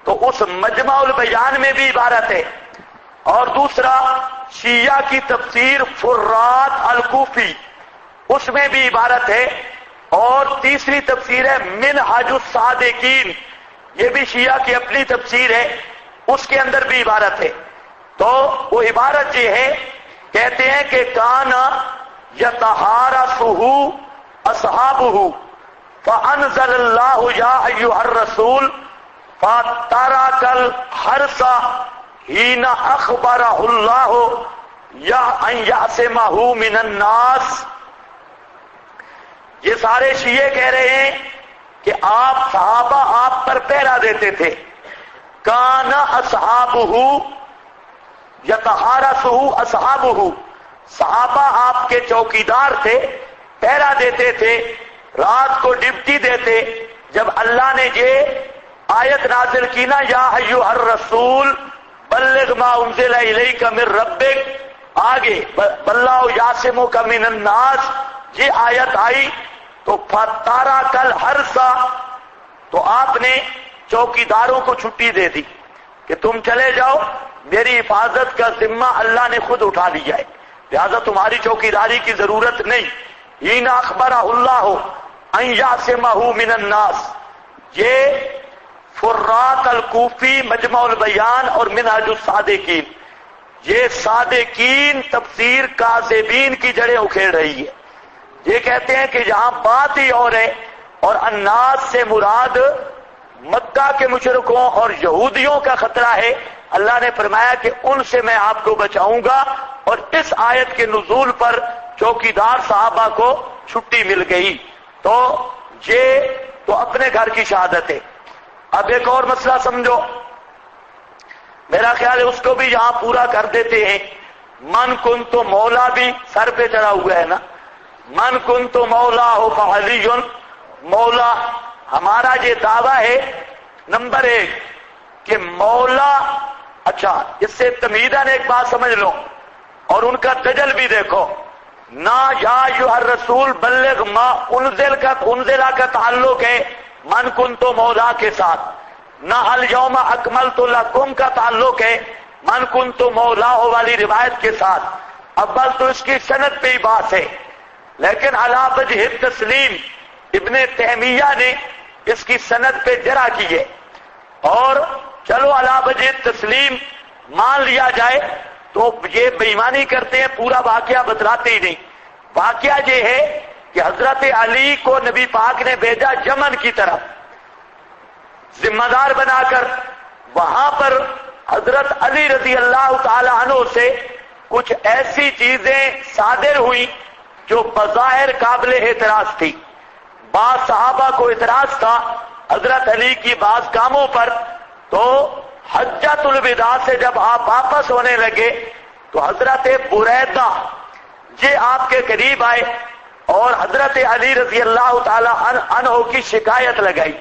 تو اس مجمع البیان میں بھی عبارت ہے، اور دوسرا شیعہ کی تفسیر فرات الکوفی، اس میں بھی عبارت ہے، اور تیسری تفسیر ہے منہاج الصادقین، یہ بھی شیعہ کی اپنی تفسیر ہے، اس کے اندر بھی عبارت ہے۔ تو وہ عبارت یہ ہے، کہتے ہیں کہ کانا یتہارسہ اصحابہ فانزل اللہ یا ایھا الرسول فترک الحرث حین اخبرہ اللہ یا ان یعصمہ من الناس۔ یہ سارے شیعہ کہہ رہے ہیں کہ آپ صحابہ آپ پر پہرا دیتے تھے، کانا اصحابہ یتحارسہ اصحابہ، صحابہ آپ کے چوکیدار تھے، پہرا دیتے تھے، رات کو ڈپٹی دیتے۔ جب اللہ نے یہ آیت نازل کی نا، یا ایھا الرسول بلغ ما انزل الیک من ربک، آگے واللہ یعصمک من الناس، یہ آیت آئی تو فترک الحرث، تو آپ نے چوکیداروں کو چھٹی دے دی کہ تم چلے جاؤ، میری حفاظت کا ذمہ اللہ نے خود اٹھا لیا ہے، لہذا تمہاری چوکیداری کی ضرورت نہیں۔ ان اخبرہ اللہ ان یعصمہ من الناس، یہ فرات الکوفی، مجمع البیان اور منہج الصادقین، یہ صادقین تفسیر کاذبین کی جڑیں اکھیڑ رہی ہے۔ یہ کہتے ہیں کہ یہاں بات ہی اور ہے، اور الناس سے مراد مکہ کے مشرکوں اور یہودیوں کا خطرہ ہے۔ اللہ نے فرمایا کہ ان سے میں آپ کو بچاؤں گا، اور اس آیت کے نزول پر چوکیدار صحابہ کو چھٹی مل گئی۔ تو یہ تو اپنے گھر کی شہادت ہے۔ اب ایک اور مسئلہ سمجھو، میرا خیال ہے اس کو بھی یہاں پورا کر دیتے ہیں۔ من کنت مولا بھی سر پہ چڑھا ہوا ہے نا، من کنت مولا ہو فعلی مولا، ہمارا یہ دعویٰ ہے نمبر 1 کہ مولا، اچھا اس سے تمیداً ایک بات سمجھ لو اور ان کا دجل بھی دیکھو، نہ یا ایھا الرسول بلغ ما انزلہ کا تعلق ہے من کنت مولا کے ساتھ، نہ الیوم اکملت لکم کا تعلق ہے من کنت مولا والی روایت کے ساتھ۔ اول تو اس کی سند پہ ہی بات ہے، لیکن علی وجہ تسلیم ابن تیمیہ نے اس کی سند پہ جرح کی ہے، اور چلو علی وجہ تسلیم مان لیا جائے تو یہ بے ایمانی کرتے ہیں، پورا واقعہ بتلاتے ہی نہیں۔ واقعہ یہ ہے کہ حضرت علی کو نبی پاک نے بھیجا یمن کی طرف ذمہ دار بنا کر، وہاں پر حضرت علی رضی اللہ تعالی عنہ سے کچھ ایسی چیزیں صادر ہوئی جو بظاہر قابل اعتراض تھی۔ بعض صحابہ کو اعتراض تھا حضرت علی کی بعض کاموں پر، تو حجۃ الوداع سے جب آپ واپس ہونے لگے تو حضرت بریدہ یہ آپ کے قریب آئے اور حضرت علی رضی اللہ تعالی عنہ کی شکایت لگائی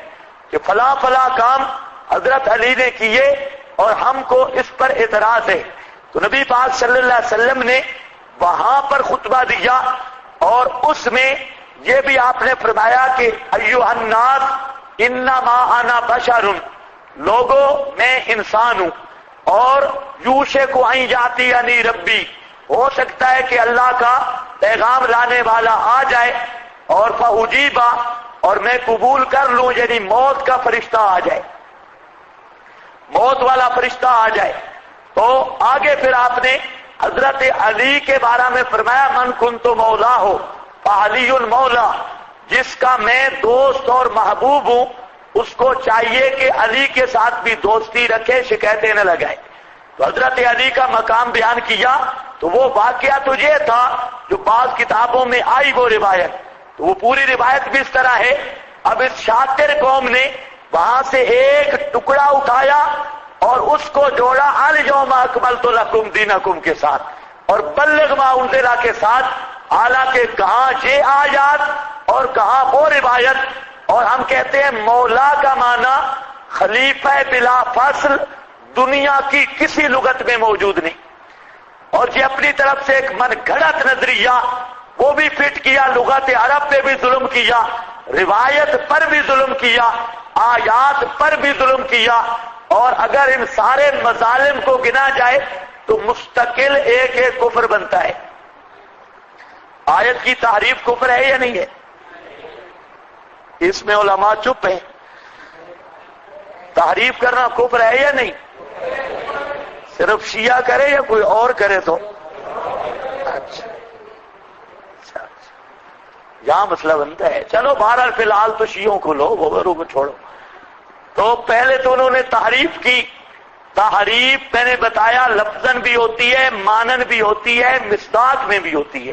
کہ فلاں فلاں کام حضرت علی نے کیے اور ہم کو اس پر اعتراض ہے۔ تو نبی پاک صلی اللہ علیہ وسلم نے وہاں پر خطبہ دیا، اور اس میں یہ بھی آپ نے فرمایا کہ ایھا الناس انما انا بشر، لوگوں میں انسان ہوں، اور یوشک ان یاتینی ربی، ہو سکتا ہے کہ اللہ کا پیغام لانے والا آ جائے اور فاجیبا، اور میں قبول کر لوں، یعنی موت کا فرشتہ آ جائے، موت والا فرشتہ آ جائے۔ تو آگے پھر آپ نے حضرت علی کے بارے میں فرمایا من کنت مولا ہو فعلی مولا، جس کا میں دوست اور محبوب ہوں اس کو چاہیے کہ علی کے ساتھ بھی دوستی رکھے، شکایتیں نہ لگائے۔ تو حضرت علی کا مقام بیان کیا، تو وہ واقعہ تو یہ تھا جو بعض کتابوں میں آئی وہ روایت، تو وہ پوری روایت بھی اس طرح ہے۔ اب اس شاطر قوم نے وہاں سے ایک ٹکڑا اٹھایا اور اس کو جوڑا الیوم اکملت لکم دینکم کے ساتھ اور بلغ ما انزل کے ساتھ، حالانکہ کہاں یہ آیات اور کہاں وہ روایت۔ اور ہم کہتے ہیں مولا کا معنی خلیفہ بلا فصل دنیا کی کسی لغت میں موجود نہیں، اور یہ اپنی طرف سے ایک من گھڑت نظریہ وہ بھی فٹ کیا، لغت عرب پہ بھی ظلم کیا، روایت پر بھی ظلم کیا، آیات پر بھی ظلم کیا، اور اگر ان سارے مظالم کو گنا جائے تو مستقل ایک ایک کفر بنتا ہے۔ آیت کی تحریف کفر ہے یا نہیں ہے؟ اس میں علماء چپ ہیں، تحریف کرنا کفر ہے یا نہیں؟ صرف شیعہ کرے یا کوئی اور کرے تو اچھا یہاں مسئلہ بنتا ہے۔ چلو بہرحال فی الحال تو شیعوں کو لو، غوروں کو چھوڑو۔ تو پہلے تو انہوں نے تحریف کی، تحریف میں نے بتایا لفظاً بھی ہوتی ہے، مانن بھی ہوتی ہے، مصداق میں بھی ہوتی ہے۔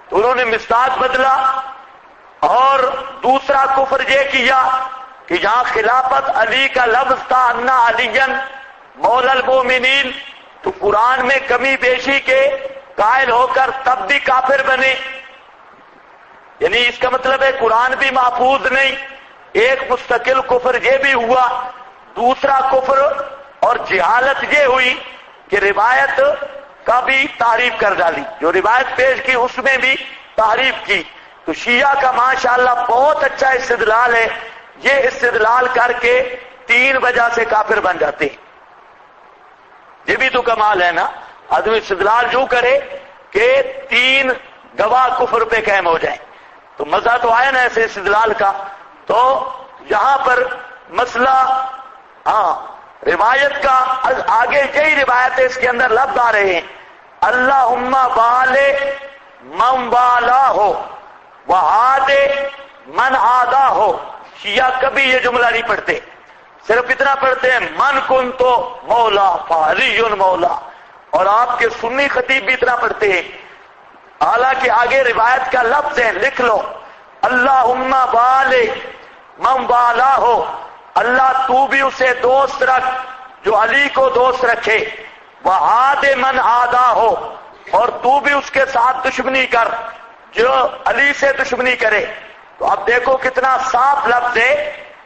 تو انہوں نے مصداق بدلا، اور دوسرا کفر یہ کیا کہ جہاں خلافت علی کا لفظ تھا انا علی مولا المومنین، تو قرآن میں کمی بیشی کے قائل ہو کر تب بھی کافر بنے، یعنی اس کا مطلب ہے قرآن بھی محفوظ نہیں، ایک مستقل کفر یہ بھی ہوا، دوسرا کفر اور جہالت یہ ہوئی کہ روایت کا بھی تعریف کر ڈالی، جو روایت پیش کی اس میں بھی تعریف کی۔ تو شیعہ کا ماشاءاللہ بہت اچھا استدلال ہے، یہ استدلال کر کے 3 وجہ سے کافر بن جاتے ہیں۔ یہ بھی تو کمال ہے نا، آدمی استدلال جو کرے کہ 3 گواہ کفر پہ قائم ہو جائیں، تو مزہ تو آیا نا ایسے استدلال کا۔ تو یہاں پر مسئلہ روایت کا آگے یہی روایت ہے، اس کے اندر لفظ آ رہے ہیں اللہم بالے من والا ہو وعاد من آدا ہو۔ شیعہ کبھی یہ جملہ نہیں پڑھتے، صرف اتنا پڑھتے ہیں من کن تو مولا فعلی مولا، اور آپ کے سنی خطیب بھی اتنا پڑھتے ہیں، حالانکہ آگے روایت کا لفظ ہے، لکھ لو اللہم والے من والا ہو، اللہ تو بھی اسے دوست رکھ جو علی کو دوست رکھے، وعاد من آدا ہو، اور تو بھی اس کے ساتھ دشمنی کر جو علی سے دشمنی کرے۔ تو اب دیکھو کتنا صاف لفظ ہے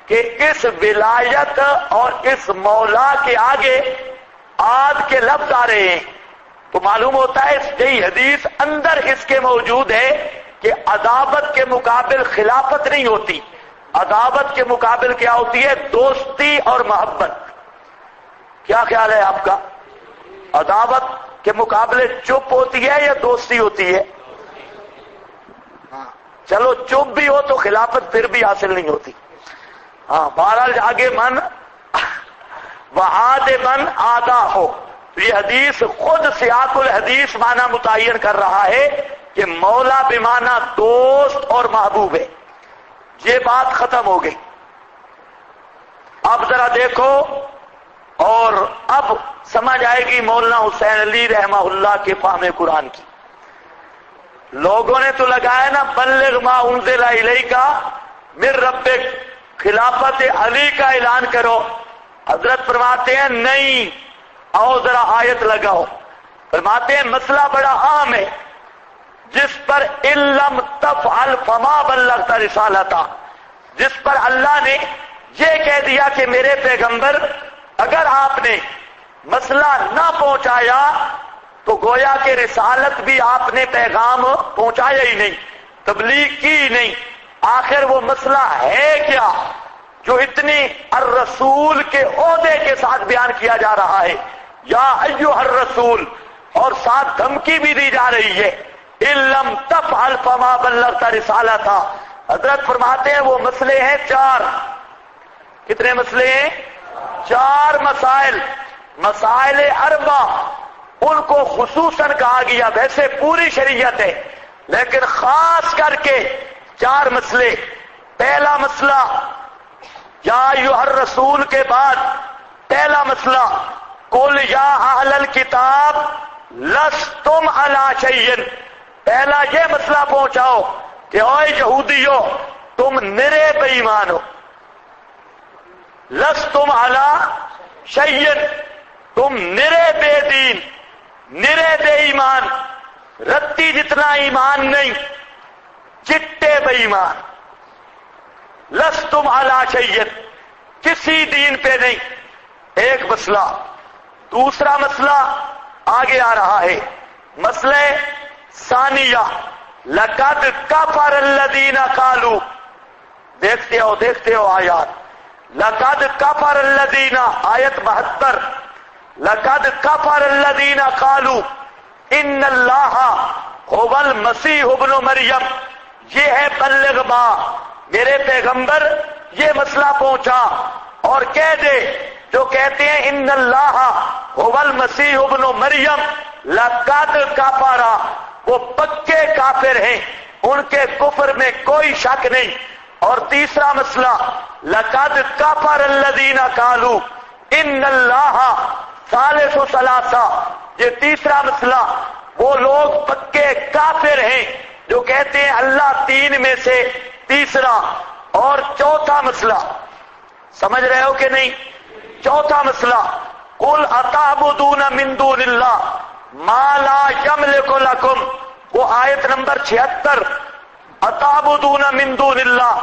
کہ اس ولایت اور اس مولا کے آگے آد کے لفظ آ رہے ہیں، تو معلوم ہوتا ہے یہی حدیث اندر اس کے موجود ہے کہ عداوت کے مقابل خلافت نہیں ہوتی، عداوت کے مقابل کیا ہوتی ہے؟ دوستی اور محبت۔ کیا خیال ہے آپ کا؟ عداوت کے مقابلے چپ ہوتی ہے یا دوستی ہوتی ہے؟ چلو چپ بھی ہو تو خلافت پھر بھی حاصل نہیں ہوتی۔ بہرحال آگے من وعاد من آدا ہو، یہ حدیث خود سیاق الحدیث معنی متعین کر رہا ہے کہ مولا بمعنی دوست اور محبوب ہے۔ یہ بات ختم ہو گئی۔ اب ذرا دیکھو اور اب سمجھ آئے گی مولانا حسین علی رحمہ اللہ کے فہم قرآن کی۔ لوگوں نے تو لگایا نا بلغ ما انزل الیک من ربک، خلافت علی کا اعلان کرو۔ حضرت فرماتے ہیں نہیں، آؤ ذرا آیت لگاؤ۔ فرماتے ہیں مسئلہ بڑا عام ہے، جس پر ان لم تفعل فما بلغت رسالتا، جس پر اللہ نے یہ کہہ دیا کہ میرے پیغمبر اگر آپ نے مسئلہ نہ پہنچایا تو گویا کہ رسالت بھی آپ نے پیغام پہنچایا ہی نہیں، تبلیغ کی ہی نہیں۔ آخر وہ مسئلہ ہے کیا جو اتنی الرسول کے عہدے کے ساتھ بیان کیا جا رہا ہے، یا ایھا الرسول، اور ساتھ دھمکی بھی دی جا رہی ہے ان لم تفعل فما بلغت رسالتا۔ حضرت فرماتے ہیں وہ مسئلے ہیں 4۔ کتنے مسئلے ہیں؟ 4 مسائل، مسائل اربع، ان کو خصوصاً کہا گیا، ویسے پوری شریعت ہے لیکن خاص کر کے 4 مسئلے۔ پہلا مسئلہ یا ایھا الرسول کے بعد پہلا مسئلہ قل یا اہل الکتاب لستم علی شیء، پہلا یہ مسئلہ پہنچاؤ کہ اوے یہودیو تم نرے بے ایمان ہو، لستم علی شیء، تم نرے بے دین، نرے بے ایمان، رتی جتنا ایمان نہیں، چٹے بے ایمان، لستم علی شیء، کسی دین پہ نہیں۔ ایک مسئلہ۔ دوسرا مسئلہ آگے آ رہا ہے، مسئلہ ثانیہ لقد کفر الذین قالوا، دیکھتے ہو آیات، لقد کفر الذین، آیت 72، لقد کفر الذین قالوا ان اللہ هو المسیح ابن مریم، یہ ہے بلغ ما، میرے پیغمبر یہ مسئلہ پہنچا اور کہہ دے جو کہتے ہیں ان اللہ هو المسیح ابن مریم، لقد کفر، وہ پکے کافر ہیں، ان کے کفر میں کوئی شک نہیں۔ اور تیسرا مسئلہ لقد کفر الذین قالوا ان اللہ ثالث ثلاثہ، یہ تیسرا مسئلہ، وہ لوگ پکے کافر ہیں جو کہتے ہیں اللہ 3 میں سے تیسرا۔ اور چوتھا مسئلہ، سمجھ رہے ہو کہ نہیں؟ چوتھا مسئلہ قل اتعبدون من دون اللہ ما لا یملک لکم، وہ آیت نمبر 76، اتعبدون من دون اللہ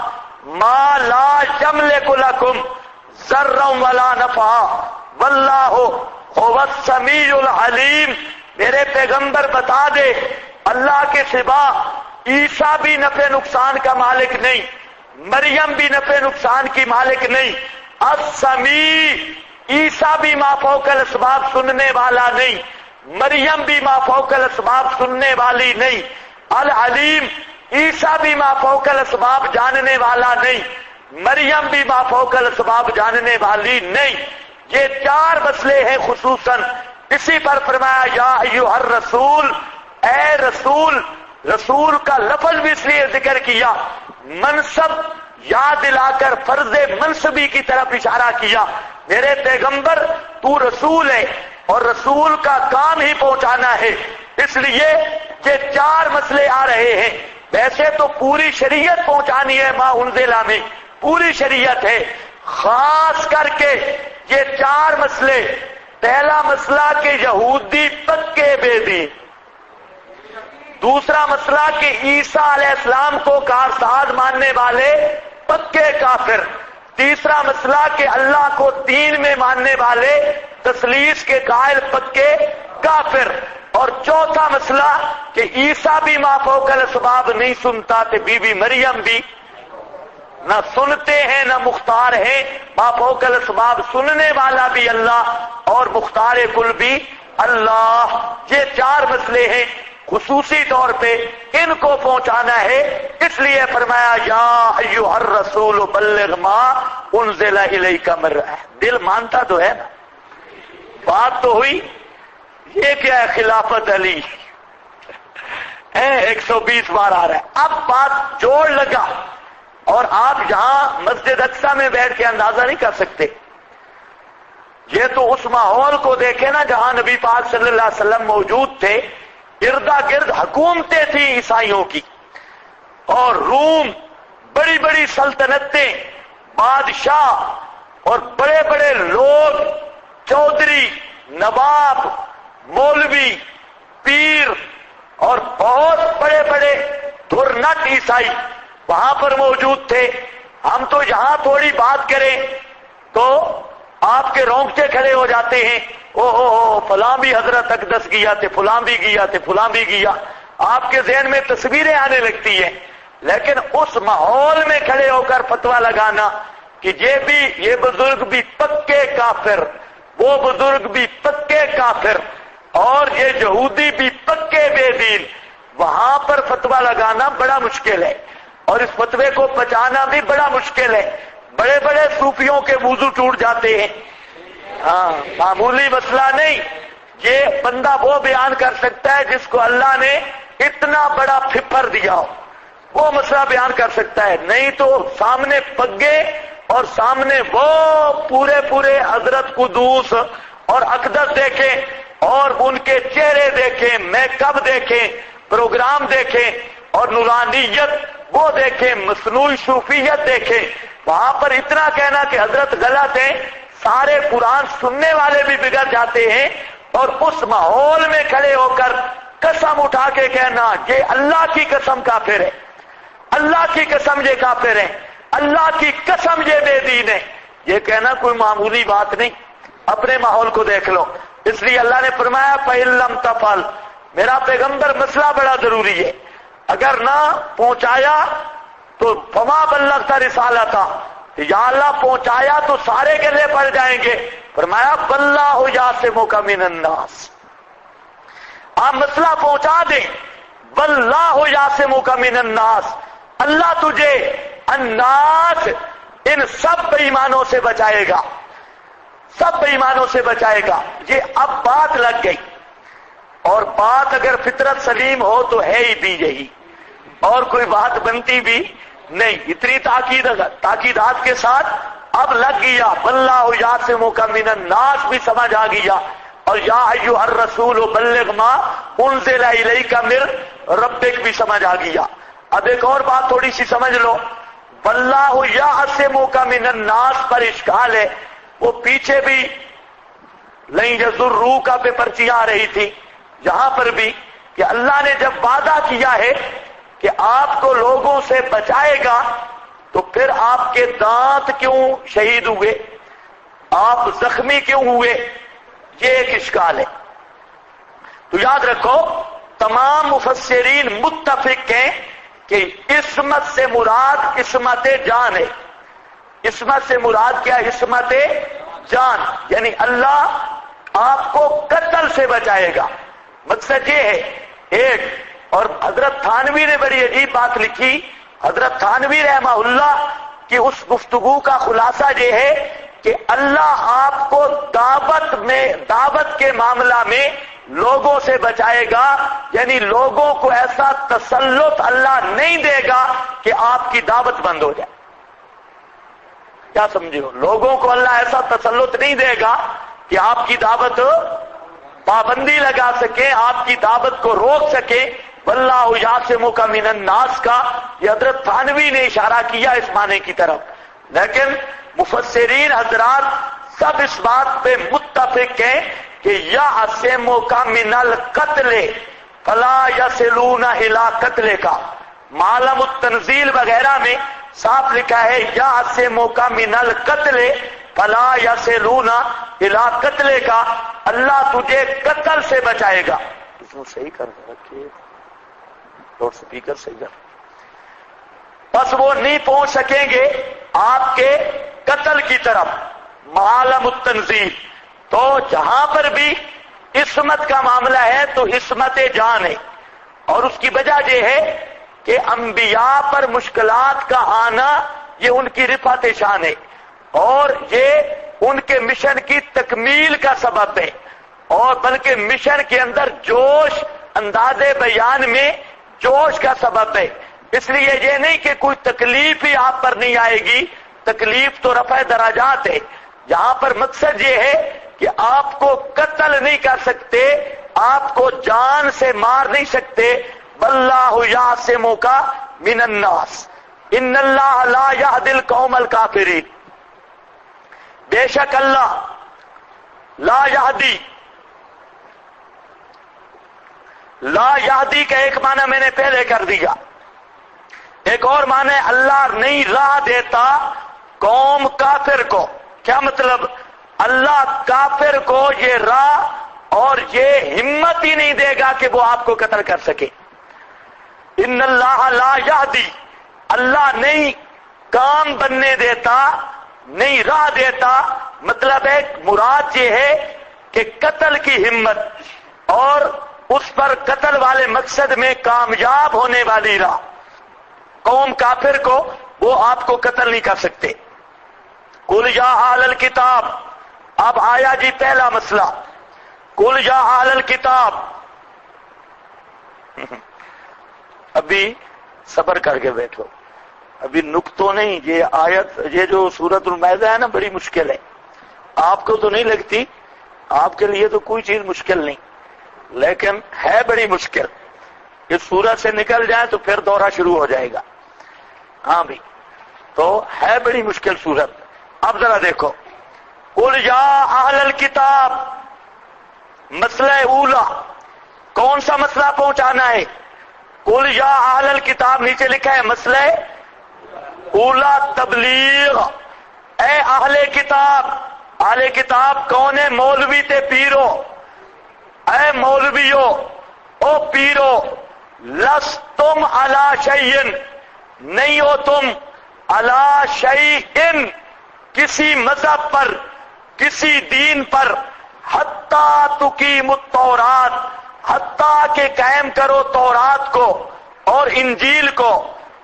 ما لا یملک لکم ضرا ولا نفعا واللہ هو السمیع العلیم۔ میرے پیغمبر بتا دے اللہ کے سوا عیسیٰ بھی نفع نقصان کا مالک نہیں، مریم بھی نفع نقصان کی مالک نہیں، السمیع عیسیٰ بھی ما فوق الاسباب سننے والا نہیں، مریم بھی ما فوق الاسباب سننے والی نہیں، العلیم عیسیٰ بھی ما فوق الاسباب جاننے والا نہیں، مریم بھی ما فوق الاسباب جاننے والی نہیں۔ یہ چار مسئلے ہیں خصوصاً، اسی پر فرمایا یا ایھا الرسول، اے رسول، رسول کا لفظ بھی اس لیے ذکر کیا، منصب یاد دلا کر فرض منصبی کی طرف اشارہ کیا۔ میرے پیغمبر تو رسول ہے اور رسول کا کام ہی پہنچانا ہے، اس لیے یہ چار مسئلے آ رہے ہیں۔ ویسے تو پوری شریعت پہنچانی ہے، ما انزل میں پوری شریعت ہے، خاص کر کے یہ چار مسئلے۔ پہلا مسئلہ کہ یہودی پکے بے دین، دوسرا مسئلہ کہ عیسیٰ علیہ السلام کو کارساز ماننے والے پکے کافر، تیسرا مسئلہ کہ اللہ کو تین میں ماننے والے تثلیث کے قائل پکے کافر، اور چوتھا مسئلہ کہ عیسیٰ بھی ما فوق الاسباب نہیں سنتا تو بی بی مریم بھی نہ سنتے ہیں نہ مختار ہیں، ما فوق الاسباب سننے والا بھی اللہ اور مختار کل بھی اللہ۔ یہ چار مسئلے ہیں، خصوصی طور پہ ان کو پہنچانا ہے، اس لیے فرمایا یا ایھا الرسول بلغ ما انزل الیک من ربک۔ دل مانتا تو ہے نا، بات تو ہوئی۔ یہ کیا ہے خلافت علی 120 بار آ رہا ہے، اب بات جوڑ لگا، اور آپ یہاں مسجد اقصیٰ میں بیٹھ کے اندازہ نہیں کر سکتے۔ یہ تو اس ماحول کو دیکھے نا جہاں نبی پاک صلی اللہ علیہ وسلم موجود تھے، اردا گرد حکومتیں تھیں عیسائیوں کی، اور روم بڑی بڑی سلطنتیں، بادشاہ اور بڑے بڑے لوگ، چودھری، نواب، مولوی، پیر اور بہت بڑے بڑے دھرنٹ عیسائی وہاں پر موجود تھے۔ ہم تو یہاں تھوڑی بات کریں تو آپ کے رونگٹے کھڑے ہو جاتے ہیں، او ہو فلاں بھی حضرت اقدس گیا تھے، فلاں بھی گیا تھے، فلاں بھی گیا، آپ کے ذہن میں تصویریں آنے لگتی ہیں۔ لیکن اس ماحول میں کھڑے ہو کر فتویٰ لگانا کہ یہ بزرگ بھی پکے کافر، وہ بزرگ بھی پکے کافر، اور یہ یہودی بھی پکے بے دین، وہاں پر فتویٰ لگانا بڑا مشکل ہے، اور اس فتوے کو پہچانا بھی بڑا مشکل ہے۔ بڑے بڑے صوفیوں کے وضو ٹوٹ جاتے ہیں، ہاں معمولی مسئلہ نہیں۔ یہ بندہ وہ بیان کر سکتا ہے جس کو اللہ نے اتنا بڑا پھپھر دیا ہو، وہ مسئلہ بیان کر سکتا ہے، نہیں تو سامنے پگے اور سامنے وہ پورے حضرت قدوس اور اقدس دیکھیں، اور ان کے چہرے دیکھیں، میک اپ دیکھیں، پروگرام دیکھیں، اور نورانیت وہ دیکھیں، مصنوعی صوفیت دیکھیں، وہاں پر اتنا کہنا کہ حضرت غلط ہیں، سارے قرآن سننے والے بھی بگڑ جاتے ہیں، اور اس ماحول میں کھڑے ہو کر قسم اٹھا کے کہنا یہ اللہ کی قسم کافر ہے، اللہ کی قسم یہ کافر ہے، اللہ کی قسم یہ بے دین ہے، یہ کہنا کوئی معمولی بات نہیں۔ اپنے ماحول کو دیکھ لو، اس لیے اللہ نے فرمایا فَإِن لَّمْ تَفْعَلْ، میرا پیغمبر مسئلہ بڑا ضروری ہے، اگر نہ پہنچایا تو فما بلغت رسالتہ، یا اللہ پہنچایا تو سارے گلے پڑ جائیں گے۔ فرمایا واللہ یعصمک من الناس، آپ مسئلہ پہنچا دیں، واللہ یعصمک من الناس، اللہ تجھے الناس ان سب بے ایمانوں سے بچائے گا، سب بے ایمانوں سے بچائے گا۔ یہ اب بات لگ گئی، اور بات اگر فطرت سلیم ہو تو ہے ہی بھی یہی، اور کوئی بات بنتی بھی نہیں۔ اتنی تاکیدات کے ساتھ اب لگ گیا، واللہ یعصمک من الناس بھی سمجھ آ گیا، اور یا ایھا الرسول بلغ ما انزل الیک من ربک بھی سمجھ آ گیا۔ اب ایک اور بات تھوڑی سی سمجھ لو، واللہ یعصمک من الناس پر اشکال ہے، وہ پیچھے بھی لن یضروک پہ پرچیاں آ رہی تھی، یہاں پر بھی کہ اللہ نے جب وعدہ کیا ہے کہ آپ کو لوگوں سے بچائے گا، تو پھر آپ کے دانت کیوں شہید ہوئے، آپ زخمی کیوں ہوئے، یہ ایک اشکال ہے۔ تو یاد رکھو تمام مفسرین متفق ہیں کہ عصمت سے مراد عصمت جان ہے۔ عصمت سے مراد کیا؟ عصمت جان، یعنی اللہ آپ کو قتل سے بچائے گا۔ مقصد یہ ہے ایک، اور حضرت تھانوی نے بڑی عجیب بات لکھی، حضرت تھانوی رحمہ اللہ کی اس گفتگو کا خلاصہ یہ ہے کہ اللہ آپ کو دعوت کے معاملہ میں لوگوں سے بچائے گا، یعنی لوگوں کو ایسا تسلط اللہ نہیں دے گا کہ آپ کی دعوت بند ہو جائے۔ کیا سمجھے ہو؟ لوگوں کو اللہ ایسا تسلط نہیں دے گا کہ آپ کی دعوت پابندی لگا سکے، آپ کی دعوت کو روک سکے۔ واللہ یعصمک من الناس کا یہ حضرت تھانوی نے اشارہ کیا اس معنی کی طرف، لیکن مفسرین حضرات سب اس بات پہ متفق ہیں کہ یعصمک من القتل فلا یصلون الی قتل کا معلم التنزیل وغیرہ میں صاف لکھا ہے یعصمک من القتل فلا یصلون الی قتل کا، اللہ تجھے قتل سے بچائے گا۔ اس کو صحیح کر رکھیے، لاؤڈ سپیکر صحیح کر، بس وہ نہیں پہنچ سکیں گے آپ کے قتل کی طرف، معلم التنزیل۔ تو جہاں پر بھی عصمت کا معاملہ ہے تو عصمت جان ہے، اور اس کی وجہ یہ ہے کہ انبیاء پر مشکلات کا آنا یہ ان کی رفعت شان ہے، اور یہ ان کے مشن کی تکمیل کا سبب ہے، اور بلکہ مشن کے اندر جوش، انداز بیان میں جوش کا سبب ہے۔ اس لیے یہ نہیں کہ کوئی تکلیف ہی آپ پر نہیں آئے گی، تکلیف تو رفع درجات ہے۔ یہاں پر مقصد یہ ہے کہ آپ کو قتل نہیں کر سکتے، آپ کو جان سے مار نہیں سکتے۔ واللہ یعصمک من الناس ان اللہ لا یہدی القوم الکافرین، بے شک اللہ لا یہدی، لا یہدی کا ایک معنی میں نے پہلے کر دیا، ایک اور معنی اللہ نہیں راہ دیتا قوم کافر کو۔ کیا مطلب؟ اللہ کافر کو یہ راہ اور یہ ہمت ہی نہیں دے گا کہ وہ آپ کو قتل کر سکے۔ ان اللہ لا یہدی، اللہ نہیں کام بننے دیتا، نہیں راہ دیتا، مطلب ہے مراد یہ ہے کہ قتل کی ہمت اور اس پر قتل والے مقصد میں کامیاب ہونے والی راہ، قوم کافر کو وہ آپ کو قتل نہیں کر سکتے۔ قل یا اہل الکتاب، اب آیا جی پہلا مسئلہ، قل یا اہل الکتاب۔ ابھی صبر کر کے بیٹھو، ابھی نقطوں نہیں، یہ آیت، یہ جو سورۃ المائدہ ہے نا بڑی مشکل ہے، آپ کو تو نہیں لگتی، آپ کے لیے تو کوئی چیز مشکل نہیں، لیکن ہے بڑی مشکل۔ اس سورت سے نکل جائے تو پھر دورہ شروع ہو جائے گا۔ ہاں بھی تو ہے بڑی مشکل سورت۔ اب ذرا دیکھو، قل یا اہل الکتاب، مسئلہ اولا، کون سا مسئلہ پہنچانا ہے؟ قل یا اہل الکتاب، نیچے لکھا ہے مسئلہ اولا تبلیغ۔ اے اہل کتاب، اہل کتاب کون ہے؟ مولوی تے پیرو، اے مولویو، او پیرو، لستم علی شیء، نہیں ہو تم علی شیء، کسی مذہب پر، کسی دین پر، حتیٰ تقیموا التورات، حتیٰ کہ قائم کرو تورات کو اور انجیل کو،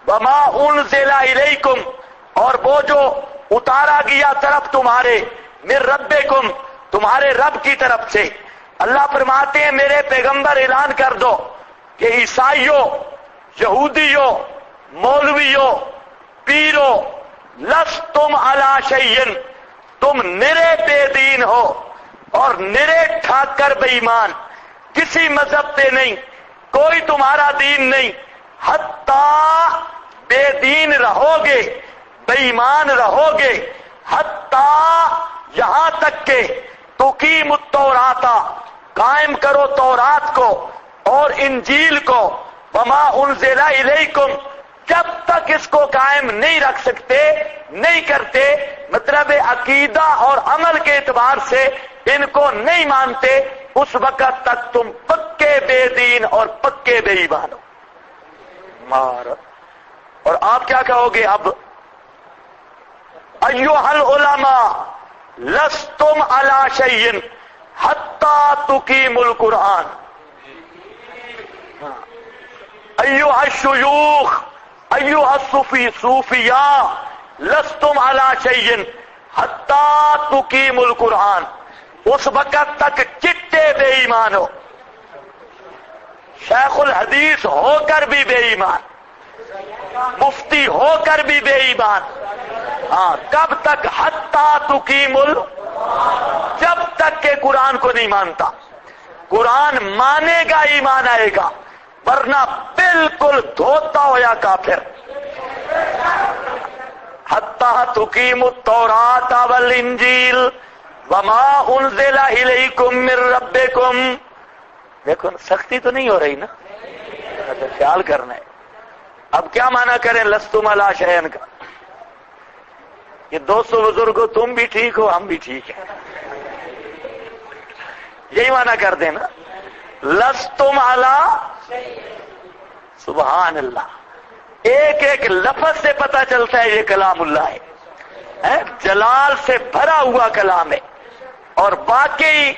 وما انزل الیکم، اور وہ جو اتارا گیا طرف تمہارے، من ربکم، تمہارے رب کی طرف سے۔ اللہ فرماتے ہیں میرے پیغمبر اعلان کر دو کہ عیسائیوں، یہودیوں، مولویوں، پیرو، لستم علی شیء، تم نرے بے دین ہو اور نرے ٹھاکر بے ایمان، کسی مذہب پہ نہیں، کوئی تمہارا دین نہیں، حتیٰ بے دین رہو گے، بے ایمان رہو گے، حتیٰ یہاں تک کہ تقیم التوراۃ، قائم کرو تورات کو اور انجیل کو، وما انزل الیکم، جب تک اس کو قائم نہیں رکھ سکتے، نہیں کرتے، مطلب عقیدہ اور عمل کے اعتبار سے ان کو نہیں مانتے، اس وقت تک تم پکے بے دین اور پکے بے ایمان ہو۔ مار اور آپ کیا کہو گے اب؟ ایھا العلماء لستم علی شیء حتی تقیموا القرآن، ایھا الشیوخ ایھا الصوفیاء لستم علی شیء حتی تقیموا القرآن، اس وقت تک چٹے بے ایمان ہو، شیخ الحدیث ہو کر بھی بے ایمان، مفتی ہو کر بھی بے ایمان۔ ہاں، کب تک؟ حتی تقیم جب تک کہ قرآن کو نہیں مانتا۔ قرآن مانے گا ایمان آئے گا، ورنہ بالکل دھوتا ہوا کافر۔ حتی تقیم التوراۃ والانجیل وما انزل الیکم من ربکم۔ دیکھو سختی تو نہیں ہو رہی نا، خیال کرنا ہے۔ اب کیا معنی کریں لستم علی شیء کا؟ یہ 200 بزرگوں تم بھی ٹھیک ہو، ہم بھی ٹھیک ہیں، یہی معنی کر دینا لستم علی۔ سبحان اللہ، ایک ایک لفظ سے پتہ چلتا ہے یہ کلام اللہ ہے، جلال سے بھرا ہوا کلام ہے، اور باقی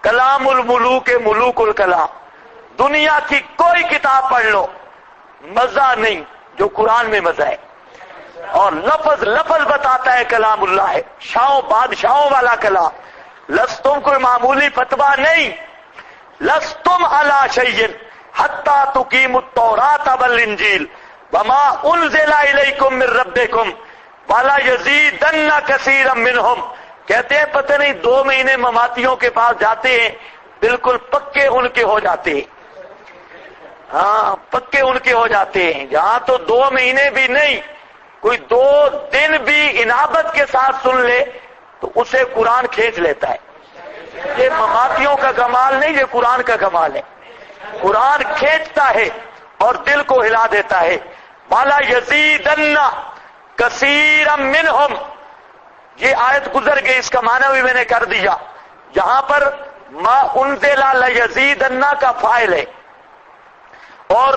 کلام الملوک ملوک الکلام، دنیا کی کوئی کتاب پڑھ لو مزہ نہیں جو قرآن میں مزہ ہے، اور لفظ لفظ بتاتا ہے کلام اللہ ہے، شاہوں بادشاہوں والا کلام۔ لستم کوئی معمولی فتویٰ نہیں، لستم علی شیء حتی تقیموا التوراۃ والانجیل وما انزل الیکم من ربکم ولیزیدن کثیرا منہم۔ کہتے ہیں پتہ نہیں 2 مہینے مماتیوں کے پاس جاتے ہیں، بالکل پکے ان کے ہو جاتے ہیں، ہاں پکے ان کے ہو جاتے ہیں، جہاں تو 2 مہینے بھی نہیں، کوئی 2 دن بھی انابت کے ساتھ سن لے تو اسے قرآن کھینچ لیتا ہے۔ یہ مماتیوں کا کمال نہیں، یہ قرآن کا کمال ہے، قرآن کھینچتا ہے اور دل کو ہلا دیتا ہے۔ والا یزیدن کثیرا منہم، یہ آیت گزر گئی، اس کا معنی بھی میں نے کر دیا۔ یہاں پر ما انزل لیزیدن کا فاعل ہے، اور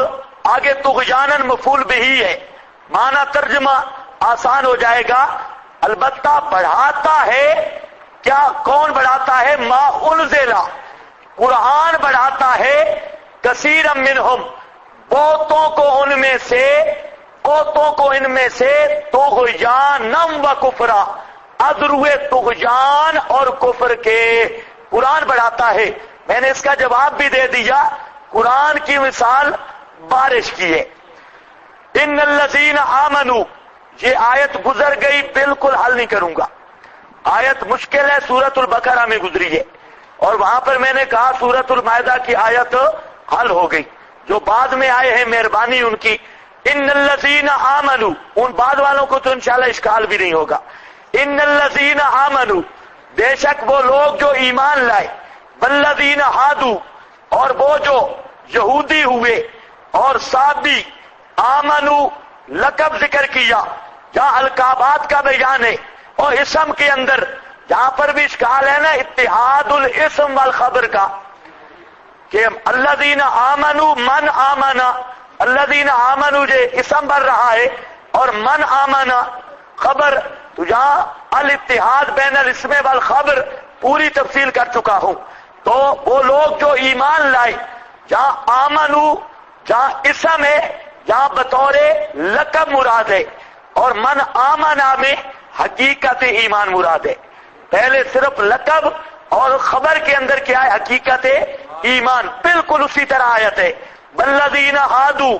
آگے طغیاناً مفعول بہ ہے، معنی ترجمہ آسان ہو جائے گا، البتہ بڑھاتا ہے کیا؟ کون بڑھاتا ہے؟ ما انزل، قرآن بڑھاتا ہے، کثیرا منہم، بہتوں کو ان میں سے، بہتوں کو ان میں سے، طغیانم و کفرا، ادروئے طغیان اور کفر کے قرآن بڑھاتا ہے۔ میں نے اس کا جواب بھی دے دیا، قرآن کی مثال بارش کی ہے۔ ان الذین آمنوا، یہ آیت گزر گئی، بالکل حل نہیں کروں گا، آیت مشکل ہے، سورۃ البقرہ میں گزری ہے، اور وہاں پر میں نے کہا سورۃ المائدہ کی آیت حل ہو گئی، جو بعد میں آئے ہیں مہربانی ان کی۔ ان الذین آمنوا، ان بعد والوں کو تو انشاءاللہ اشکال بھی نہیں ہوگا۔ ان الذین آمنوا، بے شک وہ لوگ جو ایمان لائے، والذین ہادوا، اور وہ جو یہودی ہوئے اور صابی، آمنوا لقب ذکر کیا، جہاں القابات کا بیان ہے، اور اسم کے اندر جہاں پر بھی اشکال ہے نا اتحاد الاسم والخبر کا، کہ الذین آمنوا من آمنا، الذین آمنوا جو اسم بن رہا ہے اور من آمنا خبر، تو جہاں الاتحاد بین الاسم والخبر پوری تفصیل کر چکا ہوں۔ تو وہ لوگ جو ایمان لائے، جہاں آمنو جہاں اسم ہے، جہاں بطور لقب مراد ہے، اور من آمنا میں حقیقت ایمان مراد ہے۔ پہلے صرف لقب اور خبر کے اندر کیا ہے؟ حقیقت ایمان، بالکل اسی طرح آیت ہے۔ والذین ہادوا،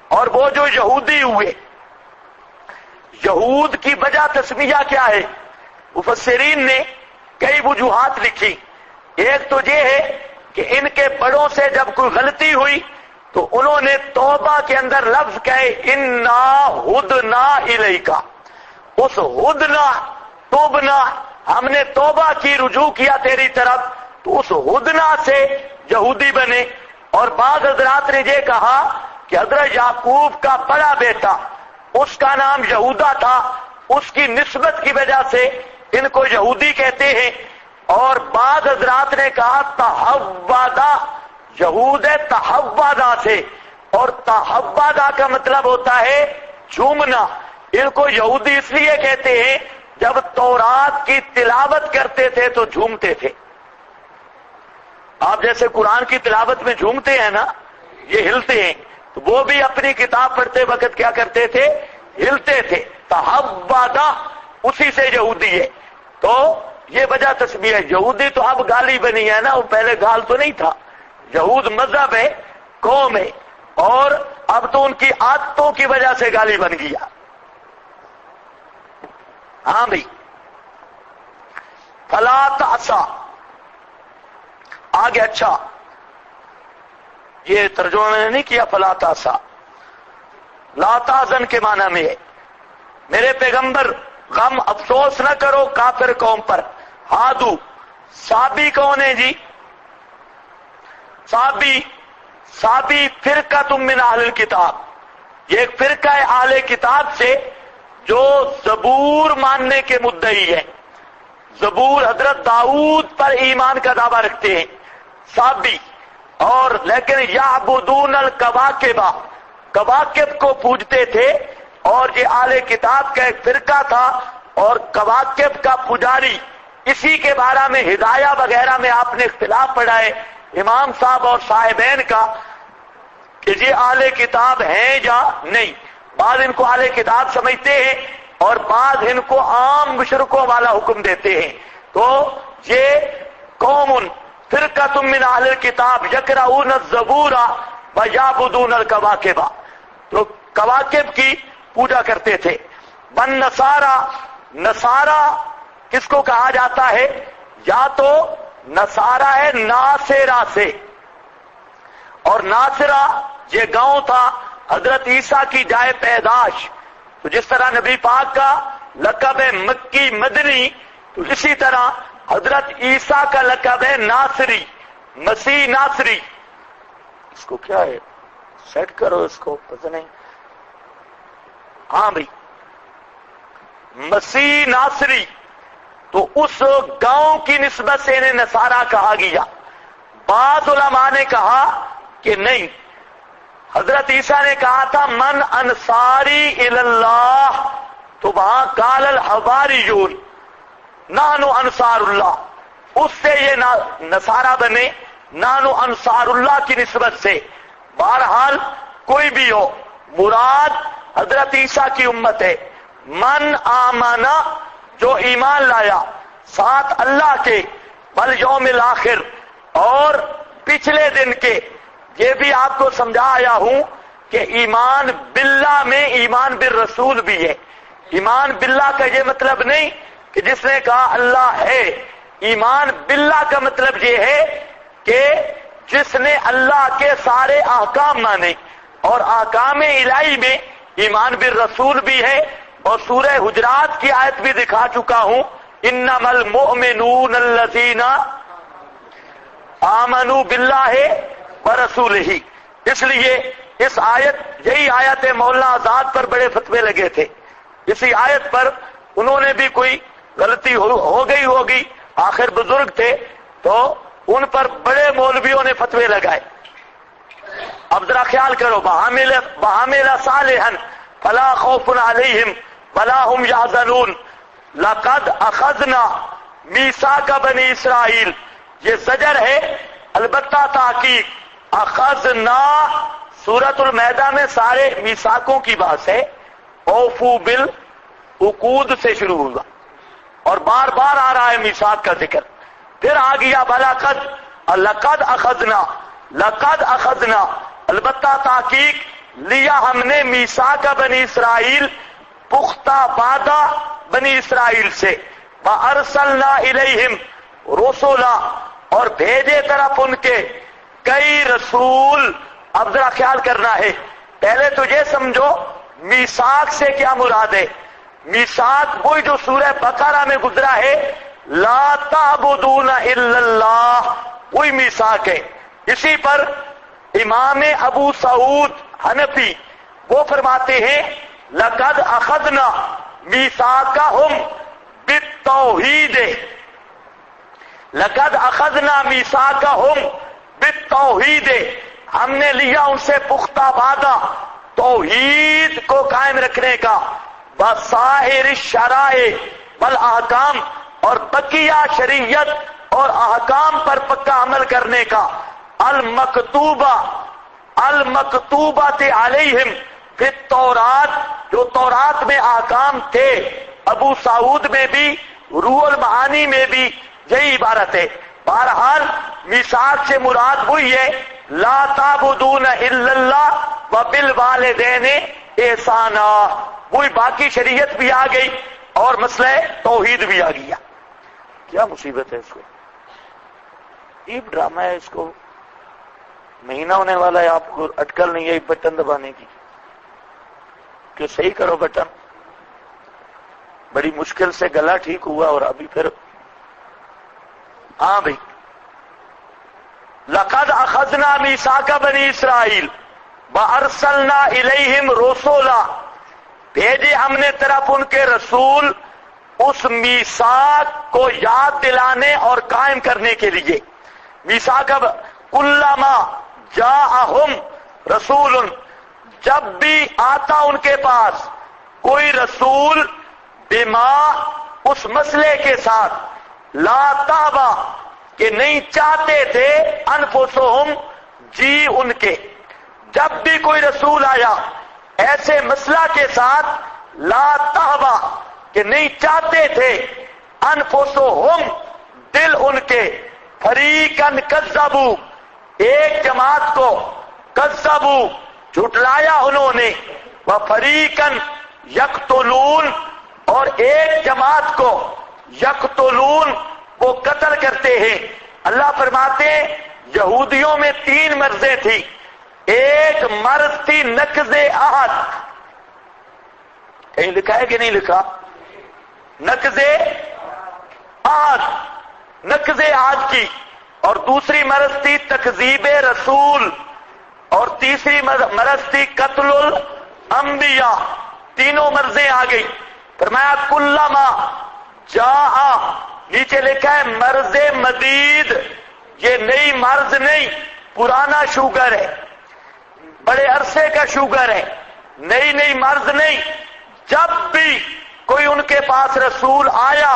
اور وہ جو یہودی ہوئے، یہود کی وجہ تسمیہ کیا ہے؟ مفسرین نے کئی وجوہات لکھی۔ ایک تو یہ ہے کہ ان کے بڑوں سے جب کوئی غلطی ہوئی تو انہوں نے توبہ کے اندر لفظ کہے انا ہدنا الیکا، اس ہدنا توبنا ہم نے توبہ کی، رجوع کیا تیری طرف، تو اس ہدنا سے یہودی بنے۔ اور بعض حضرات نے یہ کہا کہ حضرت یعقوب کا بڑا بیٹا اس کا نام یہودا تھا، اس کی نسبت کی وجہ سے ان کو یہودی کہتے ہیں۔ اور بعض حضرات نے کہا تحودا، یہود ہے تحودا سے، اور تحودا کا مطلب ہوتا ہے جھومنا۔ ان کو یہودی اس لیے کہتے ہیں جب تورات کی تلاوت کرتے تھے تو جھومتے تھے۔ آپ جیسے قرآن کی تلاوت میں جھومتے ہیں نا، یہ ہلتے ہیں، تو وہ بھی اپنی کتاب پڑھتے وقت کیا کرتے تھے؟ ہلتے تھے۔ تحودا اسی سے یہودی ہے۔ تو یہ وجہ تشبیہ ہے۔ یہودی تو اب گالی بنی ہے نا، وہ پہلے گال تو نہیں تھا۔ یہود مذہب ہے، قوم ہے، اور اب تو ان کی عادتوں کی وجہ سے گالی بن گیا۔ ہاں بھائی، فلا تعصا آگے۔ اچھا، یہ ترجمہ میں نے نہیں کیا فلا تعصا، لا تحزن کے معنی میں ہے میرے پیغمبر غم افسوس نہ کرو کافر قوم پر۔ ہادو، صابی کون ہے جی؟ صابی فرقہ من اہل الکتاب، یہ ایک فرقہ ہے اہل کتاب سے جو زبور ماننے کے مدعی ہے۔ زبور حضرت داؤد پر ایمان کا دعویٰ رکھتے ہیں صابی، اور لیکن یعبدون الکواکب، کواکب کو پوجتے تھے۔ اور یہ اہل کتاب کا ایک فرقہ تھا، اور کواکب کا پجاری، اسی کے بارے میں ہدایہ وغیرہ میں آپ نے اختلاف پڑھا ہے امام صاحب اور صاحبین کا کہ یہ اہل کتاب ہیں یا نہیں۔ بعض ان کو اہل کتاب سمجھتے ہیں اور بعض ان کو عام مشرکوں والا حکم دیتے ہیں۔ تو یہ قوم فرقۃ من اہل الکتاب یقرؤون الزبور ویعبدون الکواکب، تو کواکب کی پوجا کرتے تھے۔ بن نصارا، نصارا کس کو کہا جاتا ہے؟ یا تو نصارا ہے ناصرہ سے، اور ناصرہ یہ گاؤں تھا حضرت عیسیٰ کی جائے پیدائش۔ تو جس طرح نبی پاک کا لقب ہے مکی مدنی، تو اسی طرح حضرت عیسیٰ کا لقب ہے ناصری، مسیح ناصری۔ اس کو کیا ہے، سیٹ کرو اس کو، پتہ نہیں۔ ہاں بھائی، مسیح ناصری، تو اس گاؤں کی نسبت سے انہیں نصارہ کہا گیا۔ بعض علماء نے کہا کہ نہیں، حضرت عیسیٰ نے کہا تھا من انصاری اللہ، تو وہاں قال الحواریون نحن انصار اللہ، اس سے یہ نصارہ بنے نحن انصار اللہ کی نسبت سے۔ بہرحال کوئی بھی ہو، مراد حضرت عیسیٰ کی امت ہے۔ من آمنا، جو ایمان لایا ساتھ اللہ کے، والیوم الآخر، اور پچھلے دن کے۔ یہ بھی آپ کو سمجھا آیا ہوں کہ ایمان باللہ میں ایمان بالرسول بھی ہے۔ ایمان باللہ کا یہ مطلب نہیں کہ جس نے کہا اللہ ہے، ایمان باللہ کا مطلب یہ ہے کہ جس نے اللہ کے سارے احکام مانے، اور احکام الہی میں ایمان بالرسول بھی ہے۔ اور سورہ حجرات کی آیت بھی دکھا چکا ہوں، انما المؤمنون الذین آمنوا باللہ ورسولہ۔ اس لیے اس آیت، یہی آیت مولانا آزاد پر بڑے فتوے لگے تھے، اسی آیت پر انہوں نے بھی کوئی غلطی ہو گئی ہوگی، آخر بزرگ تھے تو ان پر بڑے مولویوں نے فتوے لگائے۔ اب ذرا خیال کرو، وَعَمِلَ صَالِحًا فَلَا خَوْفٌ عَلَيْهِمْ وَلَا هُمْ يَحْزَنُونَ لَقَدْ أَخَذْنَا مِيثَاقَ بَنِي اسرائیل، یہ زجر ہے، البتہ تحقیق اخذنا، سورۃ المائدہ میں سارے میثاقوں کی بات ہے، اوفو بالعقود سے شروع ہوگا، اور بار بار آ رہا ہے میثاق کا ذکر۔ پھر آ گیا لقد اخذنا، لقد اخذنا، البتہ تحقیق لیا ہم نے میثاق بنی اسرائیل، پختہ وعدہ بنی اسرائیل سے، وارسلنا الیہم رسولا، اور بھیجے طرف ان کے کئی رسول۔ اب ذرا خیال کرنا ہے، پہلے تو یہ سمجھو میثاق سے کیا مراد ہے۔ میثاق وہی جو سورہ بقرہ میں گزرا ہے، لا تعبدون الا اللہ، وہی میثاق ہے۔ اسی پر امام ابو سعود حنفی وہ فرماتے ہیں لقد اخذنا میثاقہم بالتوحید، لقد اخذنا میثاقہم بالتوحید، ہم نے لیا ان سے پختہ وعدہ توحید کو قائم رکھنے کا، بسائر الشرائع والاحکام، اور بقیہ شریعت اور احکام پر پکا عمل کرنے کا، المکتوبۃ علیہم فی التورات، جو تورات میں احکام تھے۔ ابو سعود میں بھی روح المعانی میں بھی یہی عبارت ہے۔ بہرحال میثاق سے مراد وہی ہے لا تعبدون الا اللہ وبالوالدین احسانا، وہی باقی شریعت بھی آ گئی اور مسئلہ توحید بھی آ گیا۔ کیا مصیبت ہے اس کو، عجیب ڈرامہ ہے، اس کو مہینہ ہونے والا ہے، آپ کو اٹکل نہیں ہے بٹن دبانے کی کہ صحیح کرو بٹن۔ بڑی مشکل سے گلا ٹھیک ہوا اور ابھی پھر ہاں بھائی، لقد اخذنا میثاق بنی اسرائیل وارسلنا الیہم رسولا، بھیجے ہم نے طرف ان کے رسول اس میثاق کو یاد دلانے اور قائم کرنے کے لیے۔ میثاق کلما جاءہم رسول، جب بھی آتا ان کے پاس کوئی رسول، بما اس مسئلے کے ساتھ، لا تابا کہ نہیں چاہتے تھے، انفسہم جی ان کے، جب بھی کوئی رسول آیا ایسے مسئلہ کے ساتھ، لا تابا کہ نہیں چاہتے تھے، انفسہم دل ان کے، فریقاً کذبو ایک جماعت کو، کذبو جھٹلایا انہوں نے، وفریقاً یقتلون اور ایک جماعت کو، یقتلون وہ قتل کرتے ہیں۔ اللہ فرماتے ہیں یہودیوں میں 3 مرضیں تھی، ایک مرض تھی نقض عہد، کہیں لکھا ہے کہ نہیں لکھا؟ نقض عہد، نقض عہد کی، اور دوسری مرض تھی تکذیب رسول، اور تیسری مرض تھی قتل الانبیاء۔ تینوں مرضیں آ گئی۔ فرمایا کلما جاء، نیچے لکھا ہے مرض مدید، یہ نئی مرض نہیں، پرانا شوگر ہے، بڑے عرصے کا شوگر ہے، نئی مرض نہیں۔ جب بھی کوئی ان کے پاس رسول آیا،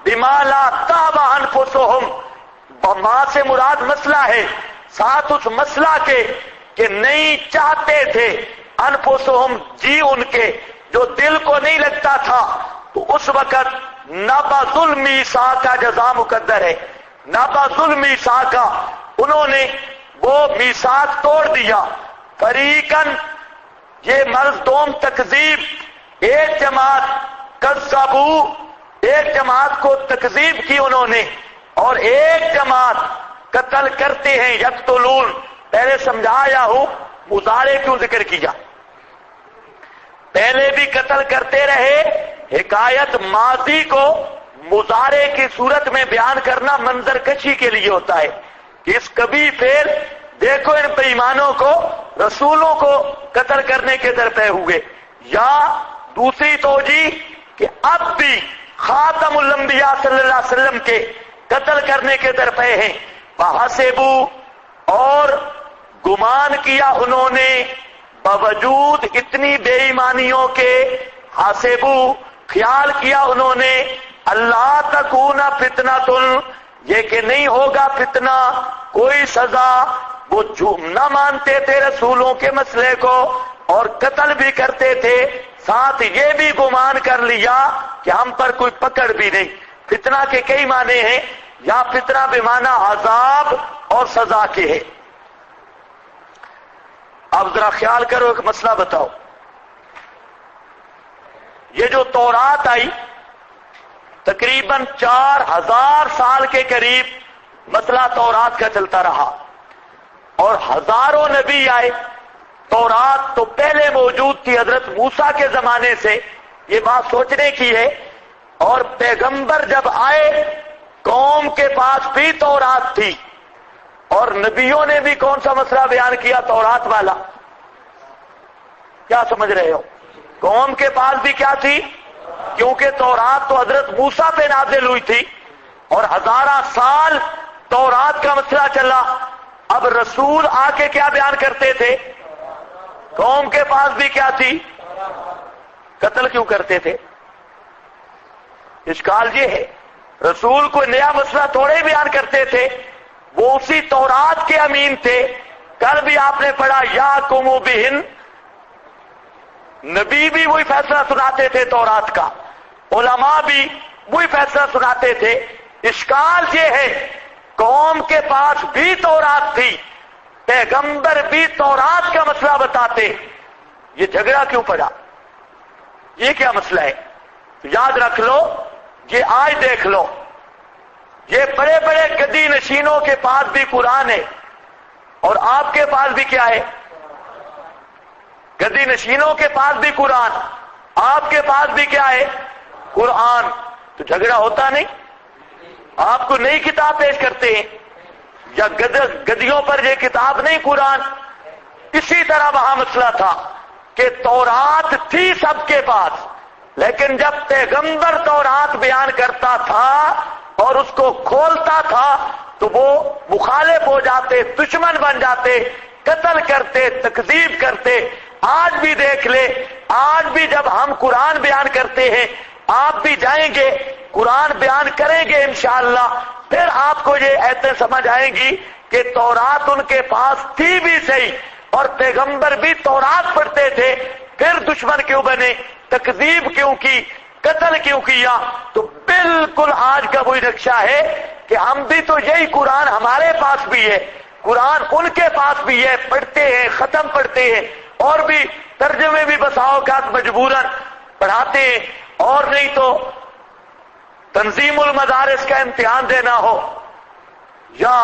بما لا تابع انفسہم، ماں سے مراد مسئلہ ہے، ساتھ اس مسئلہ کے کہ نہیں چاہتے تھے، انفسہم جی ان کے، جو دل کو نہیں لگتا تھا، تو اس وقت نبذ المیثاق کا جزا مقدر ہے۔ نبذ المیثاق، انہوں نے وہ میثاق توڑ دیا۔ فریقاً یہ مرض دوم تکذیب، ایک جماعت، کذبو ایک جماعت کو تکذیب کی انہوں نے، اور ایک جماعت قتل کرتے ہیں، یقتلون۔ پہلے سمجھایا ہوں مضارع کیوں ذکر کیا، پہلے بھی قتل کرتے رہے، حکایت ماضی کو مضارع کی صورت میں بیان کرنا منظر کشی کے لیے ہوتا ہے کہ اس کبھی پھر دیکھو ان بے ایمانوں کو، رسولوں کو قتل کرنے کے درپے ہوئے، یا دوسری توجیہ کہ اب بھی خاتم الانبیاء صلی اللہ علیہ وسلم کے قتل کرنے کے درپے ہیں۔ فحسبوا، اور گمان کیا انہوں نے، باوجود اتنی بے ایمانیوں کے، حسبوا خیال کیا انہوں نے، اللہ تکون فتنۃ، یہ کہ نہیں ہوگا فتنہ، کوئی سزا۔ وہ نہ مانتے تھے رسولوں کے مسئلے کو اور قتل بھی کرتے تھے، ساتھ یہ بھی گمان کر لیا کہ ہم پر کوئی پکڑ بھی نہیں۔ فتنہ کے کئی معنی ہیں، یا فتنہ بمعنی عذاب اور سزا کے ہے۔ اب ذرا خیال کرو، ایک مسئلہ بتاؤ، یہ جو تورات آئی تقریباً 4000 سال کے قریب مسئلہ تورات کا چلتا رہا، اور ہزاروں نبی آئے۔ تورات تو پہلے موجود تھی، حضرت موسیٰ کے زمانے سے، یہ بات سوچنے کی ہے، اور پیغمبر جب آئے قوم کے پاس بھی تورات تھی اور نبیوں نے بھی کون سا مسئلہ بیان کیا؟ تورات والا. کیا سمجھ رہے ہو؟ قوم کے پاس بھی کیا تھی؟ کیونکہ تورات تو حضرت موسیٰ پہ نازل ہوئی تھی اور ہزارہ سال تورات کا مسئلہ چلا. اب رسول آ کے کیا بیان کرتے تھے؟ قوم کے پاس بھی کیا تھی؟ قتل کیوں کرتے تھے؟ اشکال یہ ہے، رسول کوئی نیا مسئلہ تھوڑے بیان کرتے تھے، وہ اسی تورات کے امین تھے. کل بھی آپ نے پڑھا یا قومو بہن، نبی بھی وہی فیصلہ سناتے تھے تورات کا، علماء بھی وہی فیصلہ سناتے تھے. اشکال یہ ہے قوم کے پاس بھی تورات تھی، پیغمبر بھی تورات کا مسئلہ بتاتے، یہ جھگڑا کیوں پڑا؟ یہ کیا مسئلہ ہے؟ یاد رکھ لو، یہ آج دیکھ لو، یہ بڑے بڑے گدی نشینوں کے پاس بھی قرآن ہے اور آپ کے پاس بھی کیا ہے؟ گدی نشینوں کے پاس بھی قرآن، آپ کے پاس بھی کیا ہے؟ قرآن. تو جھگڑا ہوتا نہیں؟ آپ کو نئی کتاب پیش کرتے ہیں یا گدیوں پر یہ کتاب نہیں قرآن؟ اسی طرح وہاں مسئلہ تھا کہ تورات تھی سب کے پاس، لیکن جب پیغمبر تورات بیان کرتا تھا اور اس کو کھولتا تھا تو وہ مخالف ہو جاتے، دشمن بن جاتے، قتل کرتے، تکذیب کرتے. آج بھی دیکھ لے، آج بھی جب ہم قرآن بیان کرتے ہیں، آپ بھی جائیں گے قرآن بیان کریں گے انشاءاللہ، پھر آپ کو یہ ایسے سمجھ آئیں گی کہ تورات ان کے پاس تھی بھی صحیح اور پیغمبر بھی تورات پڑھتے تھے، پھر دشمن کیوں بنے، تکذیب کیوں کی، قتل کیوں کیا؟ تو بالکل آج کا وہی نقشہ ہے کہ ہم بھی تو یہی قرآن ہمارے پاس بھی ہے، قرآن ان کے پاس بھی ہے، پڑھتے ہیں، ختم پڑھتے ہیں اور بھی ترجمے بھی بسا اوقات مجبوراً پڑھاتے ہیں، اور نہیں تو تنظیم المدارس کا امتحان دینا ہو یا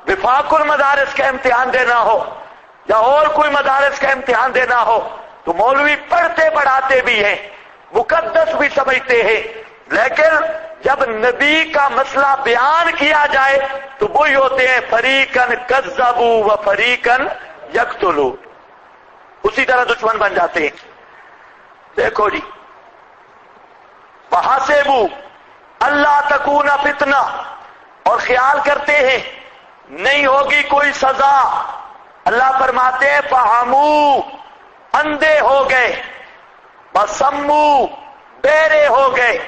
وفاق المدارس کا امتحان دینا ہو یا اور کوئی مدارس کا امتحان دینا ہو تو مولوی پڑھتے پڑھاتے بھی ہیں، مقدس بھی سمجھتے ہیں، لیکن جب نبی کا مسئلہ بیان کیا جائے تو وہی ہوتے ہیں فریقاً کذبوا و فریقاً یقتلون، اسی طرح دشمن بن جاتے ہیں. دیکھو جی، فحسبوا اللہ تکون فتنہ، اور خیال کرتے ہیں نہیں ہوگی کوئی سزا. اللہ فرماتے ہیں فہموا، اندھے ہو گئے، بسموا، بہرے ہو گئے،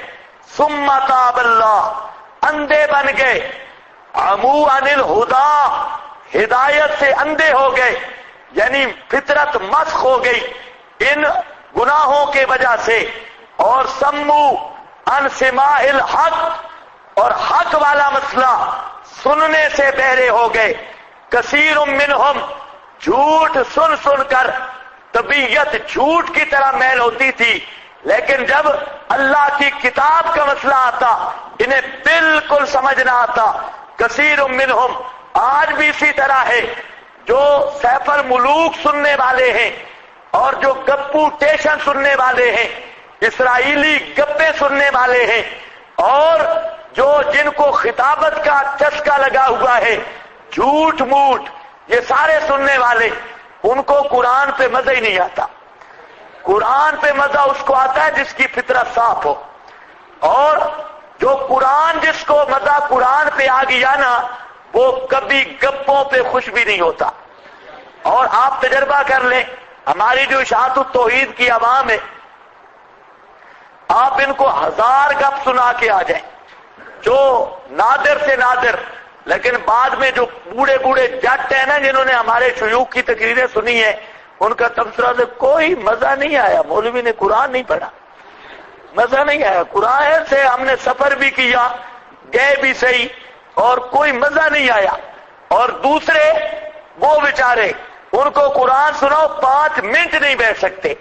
ثم تاب اللہ، اندھے بن گئے، عموا عن الہدی، ہدایت سے اندھے ہو گئے، یعنی فطرت مسخ ہو گئی ان گناہوں کے وجہ سے، اور سموا عن سماع الحق، اور حق والا مسئلہ سننے سے بہرے ہو گئے. کثیر منہم، جھوٹ سن سن کر طبیعت جھوٹ کی طرح میل ہوتی تھی، لیکن جب اللہ کی کتاب کا مسئلہ آتا انہیں بالکل سمجھ نہ آتا. کثیر منہم، آج بھی اسی طرح ہے، جو سیف الملوک سننے والے ہیں اور جو گپو ٹیشن سننے والے ہیں، اسرائیلی گپے سننے والے ہیں، اور جو جن کو خطابت کا چسکا لگا ہوا ہے، جھوٹ موٹ، یہ سارے سننے والے، ان کو قرآن پہ مزہ ہی نہیں آتا. قرآن پہ مزہ اس کو آتا ہے جس کی فطرت صاف ہو، اور جو قرآن جس کو مزہ قرآن پہ آ گیا نا وہ کبھی گپوں پہ خوش بھی نہیں ہوتا. اور آپ تجربہ کر لیں، ہماری جو اشاعت التوحید کی عوام ہے، آپ ان کو 1000 گپ سنا کے آ جائیں جو نادر سے نادر، لیکن بعد میں جو بوڑھے بوڑھے جٹ ہیں نا جنہوں نے ہمارے شیوخ کی تقریریں سنی ہیں، ان کا تبصرہ سے کوئی مزہ نہیں آیا. مولوی نے قرآن نہیں پڑھا، مزہ نہیں آیا. قرآن سے ہم نے سفر بھی کیا، گئے بھی صحیح، اور کوئی مزہ نہیں آیا. اور دوسرے وہ بیچارے، ان کو قرآن سناؤ 5 منٹ نہیں بیٹھ سکتے.